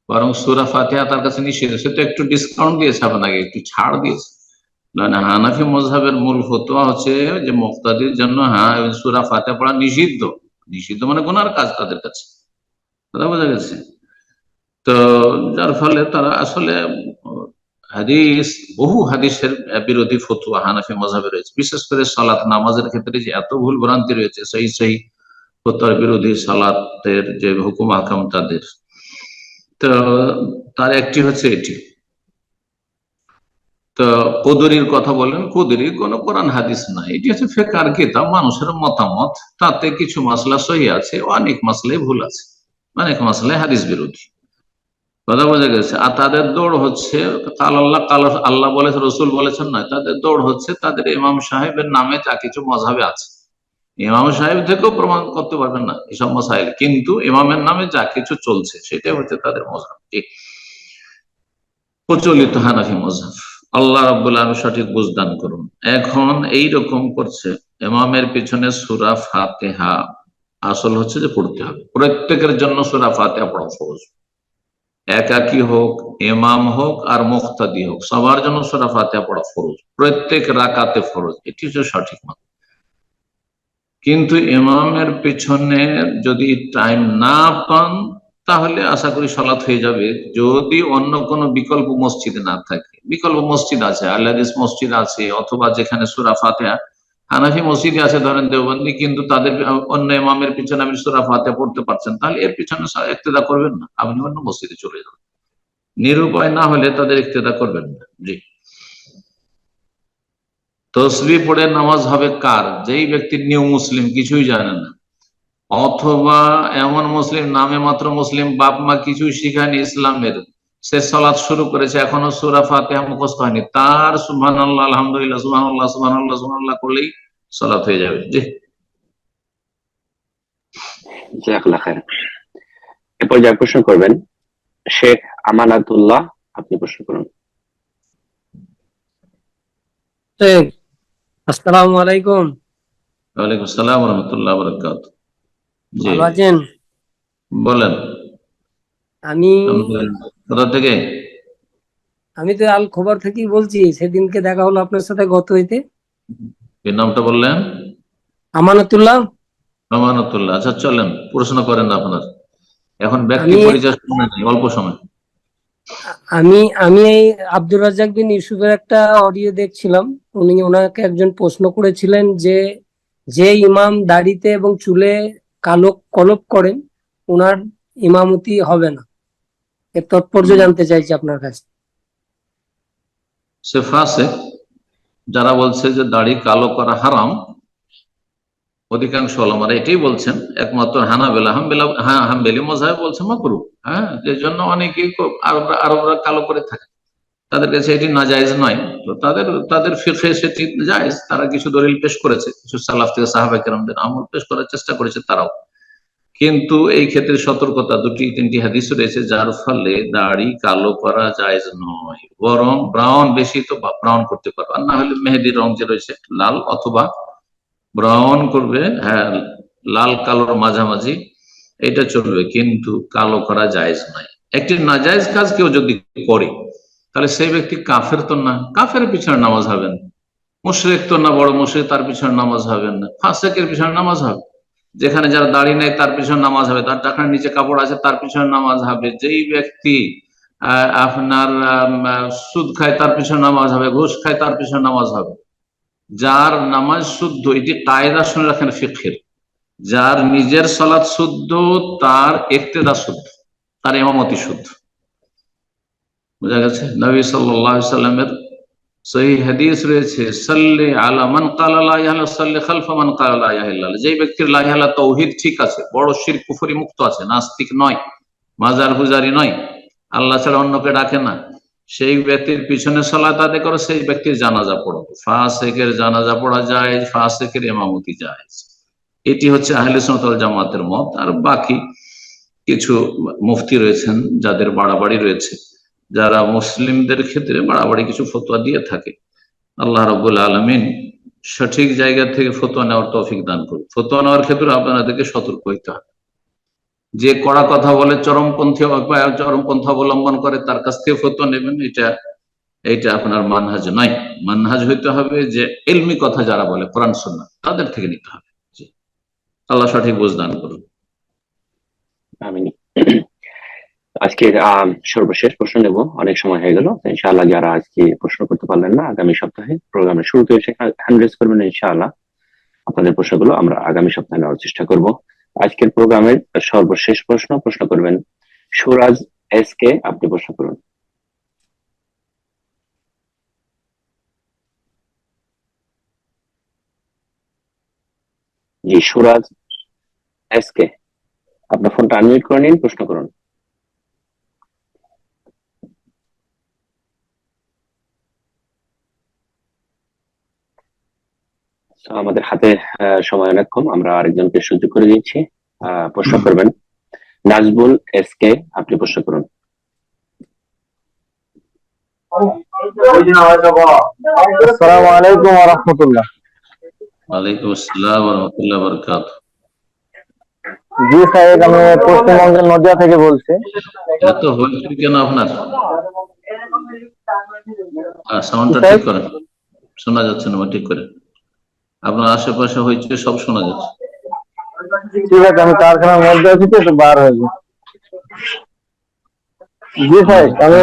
বরং সূরা ফাতিহা তার কাছে নিষেধ। সে তো একটু ডিসকাউন্ট দিয়েছে আপনাকে, একটু ছাড় দিয়েছে। না, হানাফি মযহাবের মূল ফতোয়া হচ্ছে যে মুক্তাদির জন্য সূরা ফাতিহা পড়া নিষিদ্ধ। নিষিদ্ধ মানে গুনার কাজ তাদের কাছে, কথা বোঝা গেছে? তো যার ফলে তারা আসলে হাদিস, বহু হাদিসের বিরোধী ফতোয়া হানাফি মযহাবে রয়েছে, বিশেষ করে সালাত নামাজের ক্ষেত্রে যে এত ভুল ভ্রান্তি রয়েছে, সেই ফতোয়ার বিরোধী সালাতের যে হুকুম আহকাম তাদের। তো তার একটি হচ্ছে এটি। তো কুদরির কথা বলেন, কুদরির কোন কোরআন হাদিস নাই, এটি হচ্ছে ফিকহের কিতাব, মানুষের মতামত। তাতে কিছু মাসলা সহি আছে, অনেক মাসলাই ভুল আছে, অনেক মাসলাই হাদিস বিরোধী, কথা বোঝা গেছে? আর তাদের দৌড় হচ্ছে কাল আল্লাহ, কাল আল্লাহ বলেছে, রসুল বলেছেন নয়, তাদের দৌড় হচ্ছে তাদের ইমাম সাহেবের নামে যা কিছু মযহাবে আছে। ইমাম সাহেব থেকেও প্রমাণ করতে পারবেন না এসব মাসাইল, কিন্তু ইমামের নামে যা কিছু চলছে সেটাই হচ্ছে তাদের মযহাব, প্রচলিত হানাফি মযহাব। আল্লাহ রাব্বুল আলামিন সঠিক বুঝদান করুন। এখন এই রকম করছে, ইমামের পিছনে সূরা ফাতিহা আসল হচ্ছে যে পড়তে হবে, প্রত্যেকের জন্য সূরা ফাতিহা পড়া ফরজ, একাকী হোক, ইমাম হোক আর মুক্তাদি হোক, সবার জন্য সূরা ফাতিহা পড়া ফরজ, প্রত্যেক রাকাতে ফরজ, এটি হচ্ছে সঠিক মত। কিন্তু ইমামের পিছনে যদি টাইম না পান, তাহলে আশা করি সালাত হয়ে যাবে, যদি অন্য কোনো বিকল্প মসজিদে না থাকে। বিকল্প মসজিদ আছে, আহলে হাদিস মসজিদ আছে, অথবা যেখানে সূরা ফাতিহা, হানাফি মসজিদে আছে ধরেন দেওবন্দি, কিন্তু তাদের অন্য ইমামের পিছনে আপনি সূরা ফাতিহা পড়তে পারছেন, তাহলে এর পিছনে ইক্তেদা করবেন না, আপনি অন্য মসজিদে চলে যাবেন। নিরুপায় না হলে তাদের ইক্তেদা করবেন না। জি। তসবিহ পড়ে নামাজ হবে কার? যেই ব্যক্তি নিউ মুসলিম, কিছুই জানে না, অথবা এমন মুসলিম, নামে মাত্র মুসলিম, বাপ মা কিছুই শিখায়নি ইসলামের, সে সালাত শুরু করেছে, এখনো সূরা ফাতিহা মুখস্থ হয়নি, তার সুবহানাল্লাহ, আলহামদুলিল্লাহ, সুবহানাল্লাহ, সুবহানাল্লাহ, সুবহানাল্লাহ করলেই সালাত হয়ে যাবে। জি। জাযাকাল্লাহ খায়ের। এরপর যা প্রশ্ন করবেন শেখ আমানাতুল্লাহ, আপনি প্রশ্ন করুন। আসসালামু আলাইকুম। ওয়ালাইকুম আসসালাম ওয়া রাহমাতুল্লাহি ওয়া বারাকাতুহু। জি। ভালো আছেন? বলেন আমি কোথা থেকে? আমি তো আল খবর থেকেই বলছি, সেদিনকে দেখা হলো আপনার সাথে গত হইতে। কি নামটা বললেন? আমানতুল্লাহ। আমানতুল্লাহ। আচ্ছা চলেন, প্রশ্ন করেন আপনার। এখন ব্যক্তি আমি পরিচয় সময় নেই, অল্প সময়। আমি আমি এই আব্দুর রাজ্জাক বিন ইউসুফের একটা অডিও দেখছিলাম। ওনাকে একজন প্রশ্ন করেছিলেন যে যে ইমাম দাড়িতে এবং চুলে কালো কলপ করেন ওনার ইমামতি হবে না। এর তাৎপর্য জানতে চাইছি আপনার কাছে। সে ফাসিক। যারা বলছে যে দাড়ি কালো করা হারাম, অধিকাংশ ওলামারা এটাই বলছেন। একমাত্র হাম্বেলি মযহাব বলছে মাকরুহ। হ্যাঁ, এই জন্য অনেকেই আরবরা কালো করে থাকে, তাদের কাছে এটি নাজায়েজ নয়। তো তাদের ফিকহে সেটি জায়েজ। তারা কিছু দলিল পেশ করেছে, কিছু সালাফ থেকে সাহাবায়ে কেরামদের আমল পেশ করার চেষ্টা করেছে তারাও। কিন্তু এই ক্ষেত্রে সতর্কতা, দুটি তিনটি হাদিস রয়েছে যার ফলে দাড়ি কালো করা জায়েজ নয়, বরং ব্রাউন, বেশি তো ব্রাউন করতে পারবে, আর না হলে মেহেদি রং যে রয়েছে লাল অথবা ব্রাউন করবে, হ্যাঁ লাল কালোর মাঝামাঝি, এটা চলবে, কিন্তু কালো করা জায়েজ নয়। একটি নাজায়েজ কাজ কেউ যদি করে তাহলে সেই ব্যক্তি কাফের তো না, কাফের পিছনে নামাজ হবে না। মুশরিক তো না, বড় মুশরিক, তার পিছনে নামাজ হবে না। ফাসিকের পিছনে নামাজ হবে। যেখানে যার দাড়ি নেই তার পিছনে নামাজ হবে, তার টাকার নিচে কাপড় আছে তার পিছনে নামাজ হবে। যেই ব্যক্তি আপনার সুদ খায় তার পিছনে নামাজ হবে, ঘুষ খায় তার পিছনে নামাজ হবে। যার নামাজ শুদ্ধ, এটি কায়দা শুনে রাখেন ফিকহের, যার নিজের সালাত শুদ্ধ তার ইক্তেদা শুদ্ধ, তার ইমামতি শুদ্ধ। বোঝা গেছে? নবী সাল্লাল্লাহু আলাইহি সাল্লামের সহিহ হাদিস রয়েছে, সাল্লি আলা মান ক্বালা লা ইলাহা ইল্লাল্লাহ সাল্লি খালফা মান ক্বালা লা ইলাহা ইল্লাল্লাহ। যেই ব্যক্তির লা ইলাহা ইল্লাল্লাহ তাওহীদ ঠিক আছে, বড় শিরক কুফরি মুক্ত আছে, নাস্তিক নয়, মাজার পূজারি নয়, আল্লাহ ছাড়া অন্যকে ডাকে না, সেই ব্যক্তির পিছনে সালাত আদায় করো, সেই ব্যক্তির জানাজা পড়ো। ফাসিকের জানাজা পড়া যায়, ফাসিকের ইমামতি যায়। এটি হচ্ছে আহলে সুন্নাত ওয়াল জামাতের মত। আর বাকি কিছু মুফতি রয়েছেন যাদের বাড়াবাড়ি রয়েছে, যারা মুসলিমদের ক্ষেত্রে বাড়াবাড়ি কিছু ফতোয়া দিয়ে থাকে। আল্লাহ রাব্বুল আলামিন সঠিক জায়গা থেকে ফতোয়া নেওয়ার তৌফিক দান করুন। ফতোয়া নেওয়ার ক্ষেত্রে আপনাদেরকে সতর্ক হইতে হবে। যে কড়া কথা বলে, চরমপন্থা অবলম্বন করে, তার কাছ থেকে ফতোয়া নেবেন, এটা আপনার মানহাজ নয়। মানহাজ হইতে হবে যে ইলমি কথা যারা বলে কোরআন সুন্নাহ, তাদের থেকে নিতে হবে। আল্লাহ সঠিক বুঝ দান করুন। আমিন। আজকের সর্বশেষ প্রশ্ন নেব, অনেক সময় হয়ে গেল। ইনশাআল্লাহ যারা আজকে প্রশ্ন করতে পারলেন না, আগামী সপ্তাহে প্রোগ্রামের শুরুতে এসে হ্যান্ড রেজ করবেন। ইনশাআল্লাহ আপনাদের প্রশ্নগুলো আমরা আগামী সপ্তাহে নেওয়ার চেষ্টা করব। আজকের প্রোগ্রামের সর্বশেষ প্রশ্ন করবেন সুরাজ এস কে। আপনি প্রশ্ন করুন। জি, সুরাজ এস কে, আপনার ফোনটা আনমিউট করে নিন, প্রশ্ন করুন। আমাদের হাতে সময় অনেক কম, আমরা আরেকজনকে সুযোগ করে দিচ্ছি। প্রশ্ন করবেন নাজবুল এস কে। আপনি প্রশ্ন করুন। আসসালামু আলাইকুম ওয়া রাহমাতুল্লাহ। ওয়ালাইকুম আসসালাম ওয়া রাহমাতুল্লাহি ওয়া বারাকাতুহু। জি সাহেব, আমি পশ্চিমবঙ্গের নদিয়া থেকে বলছি। এত হইচই কেন আপনার? সাউন্ডটা ঠিক করেন, শোনা যাচ্ছে না, ঠিক করে। আপনার আশেপাশে হইচই সব শোনা যাচ্ছে। ঠিক আছে, আমি কারখানার মধ্যে আছি তো একটু বার হয়ে যাই। জি সাহেব, আমি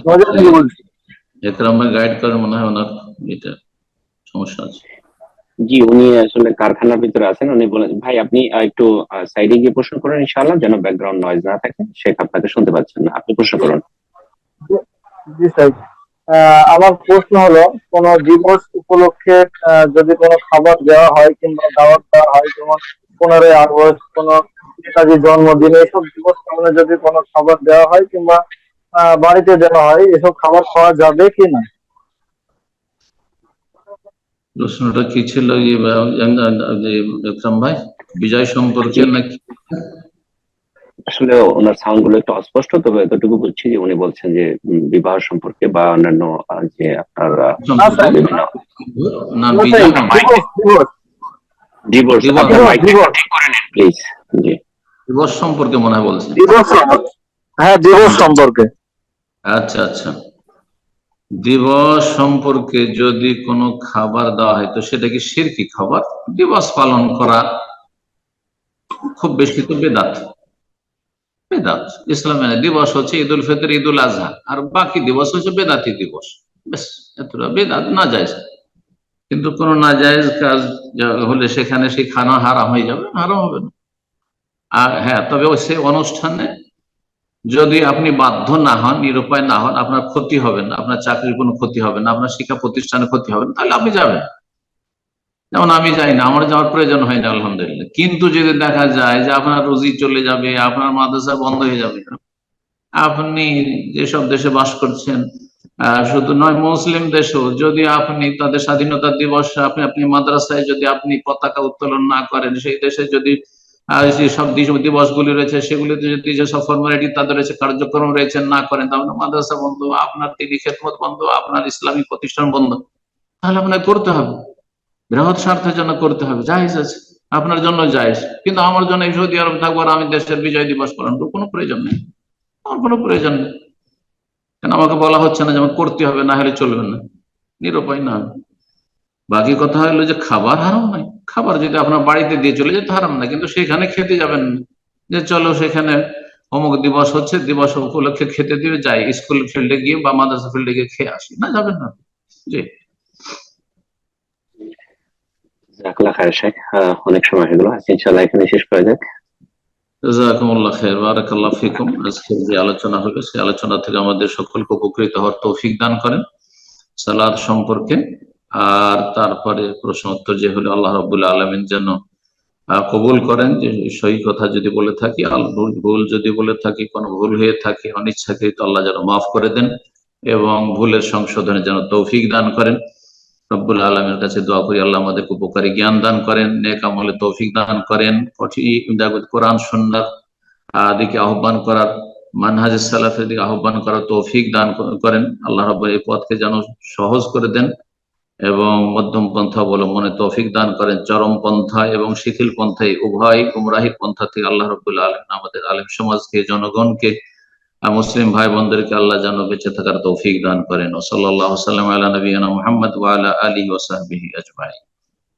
নদিয়া থেকে বলছি। একরাম ভাই গাইড করে, মনে হয় ওনার এটা সমস্যা আছে। জি, উনি আসলে কারখানার ভিতরে আছেন। উনি বলেন ভাই আপনি একটু সাইডে গিয়ে প্রশ্ন করেন ইনশাআল্লাহ, যেন ব্যাকগ্রাউন্ড নয়েজ না থাকে। শেখ আপনাকে শুনতে পাচ্ছেন না, আপনি প্রশ্ন করুন। জি সাহেব, আমার প্রশ্ন হলো, কোন দিবস উপলক্ষে যদি কোনো খাবার দেওয়া হয় কিংবা দাওয়াত দেওয়া হয়, যেমন 15ই আগস্ট, কোন নেতাজির জন্মদিন, এইসব দিবস পালনে যদি কোনো খাবার দেওয়া হয় কিংবা বাড়িতে দেওয়া হয়, এসব খাবার খাওয়া যাবে কিনা? প্রশ্নটা কি ছিল একরাম ভাই? বিজয় সম্পর্কে নাকি? আসলে ওনার সাউন্ড গুলো একটু অস্পষ্ট, তবে এতটুকু বুঝছি যে উনি বলছেন যে বিবাহ সম্পর্কে বা অন্যান্য যে আপনার ডিভোর্স। প্লিজ। জি দিবস সম্পর্কে মনে হয় বলছেন। হ্যাঁ, দিবস সম্পর্কে। আচ্ছা আচ্ছা, দিবস সম্পর্কে যদি কোনো খাবার দেওয়া হয় তো সেটা কি শিরকি খাবার? দিবস পালন করা খুব বেশি তো বেদাত। বেদাত ইসলামে দিবস হচ্ছে ঈদ উল ফিতর, ঈদ উল আজহা, আর বাকি দিবস হচ্ছে বেদাতি দিবস। বেশ, এতটা বেদাত না যায়। কিন্তু কোন নাজায়েজ কাজ হলে সেখানে সেই খানা হারাম হয়ে যাবে? হারাম হবে না। আর হ্যাঁ, তবে সে অনুষ্ঠানে যদি আপনি বাধ্য না হন, নিরুপায় না হন, আপনার ক্ষতি হবে না, আপনার চাকরির কোনো ক্ষতি হবে না, আপনার শিক্ষা প্রতিষ্ঠানে ক্ষতি হবে না, তাহলে আপনি যাবেন। যেমন আমি যাই না, আমার যাওয়ার প্রয়োজন হয় না আলহামদুলিল্লাহ। কিন্তু যদি দেখা যায় যে আপনার রুজি চলে যাবে, আপনার মাদ্রাসা বন্ধ হয়ে যাবে, আপনি যেসব দেশে বাস করছেন, শুধু নয় মুসলিম দেশেও যদি আপনি তাদের স্বাধীনতা দিবস আপনি মাদ্রাসায় যদি আপনি পতাকা উত্তোলন না করেন, সেই দেশে যদি যেসব দিবসগুলি রয়েছে সেগুলিতে যদি যেসব ফর্মালিটি তাদের রয়েছে, কার্যক্রম রয়েছে না করেন, তাহলে মাদ্রাসা বন্ধ, আপনার দিনী খেদমত বন্ধ, আপনার ইসলামী প্রতিষ্ঠান বন্ধ। তাহলে আপনাকে করতে হবে, বৃহৎ স্বার্থের জন্য করতে হবে, জায়েজ আছে, আপনার জন্য জায়েজ। কিন্তু আমার জন্য এই সৌদি আরব থাকবো আর আমি দেশের বিজয় দিবস পালন করবো, কোনো প্রয়োজন নেই, আমার কোনো প্রয়োজন নেই। কেন আমাকে বলা হচ্ছে না যে আমার করতে হবে, না হলে চলবে না, নিরুপায় না। বাকি কথা হলো যে খাবার হারাম নাই, খাবার যদি আপনার বাড়িতে দিয়ে চলে যেতে হারাম না, কিন্তু সেখানে খেতে যাবেন না, যে চলো সেখানে অমুক দিবস হচ্ছে, দিবস উপলক্ষে খেতে দিবে, যাই স্কুল ফিল্ডে গিয়ে বা মাদ্রাসা ফিল্ডে গিয়ে খেয়ে আসি, না যাবেন না। জি, জাযাকাল্লাহ খায়ের শেখ, অনেক সময় হয়ে গেল, ইনশাআল্লাহ এখানে শেষ করা যাক। জাযাকুমুল্লাহ খাইর, বারাকাল্লাহু ফিকুম। আজকে যে আলোচনা হলো সেই আলোচনা থেকে আমাদের সকলকে উপকৃত হওয়ার তৌফিক দান করেন সালাত সম্পর্কে। আর তারপরে প্রশ্ন উত্তর যে হলো, আল্লাহ রাব্বুল আলামিন যেন কবুল করেন। যে সহি কথা যদি বলে থাকি, ভুল যদি বলে থাকি, কোনো ভুল হয়ে থাকে অনিচ্ছাকৃত, আল্লাহ যেন মাফ করে দেন এবং ভুলের সংশোধনে যেন তৌফিক দান করেন। রব্বুল আলমের কাছে দোয়া করি আল্লাহ আমাদেরকে উপকারী জ্ঞান দান করেন, নেক আমলে তৌফিক দান করেন, কোরআন সুন্নাহ দিকে আহ্বান করার, মানহাজে সালাফের দিকে আহ্বান করার তৌফিক দান করেন। আল্লাহ রাব্বুল এই পথকে যেন সহজ করে দেন এবং মধ্যম পন্থা অবলম্বনে তৌফিক দান করেন। চরম পন্থা এবং শিথিল পন্থায় উভয় গুমরাহির পন্থা থেকে আল্লাহ রাব্বুল আলামিন আমাদের আলেম সমাজকে, জনগণকে, মুসলিম ভাই বোনদেরকে আল্লাহ যেন বেঁচে থাকার তৌফিক দান করেন। সাল্লাল্লাহু আলা নবিয়িনা মুহাম্মদ ওয়া আলা আলিহি ওয়া সাহবিহি আজমাইন।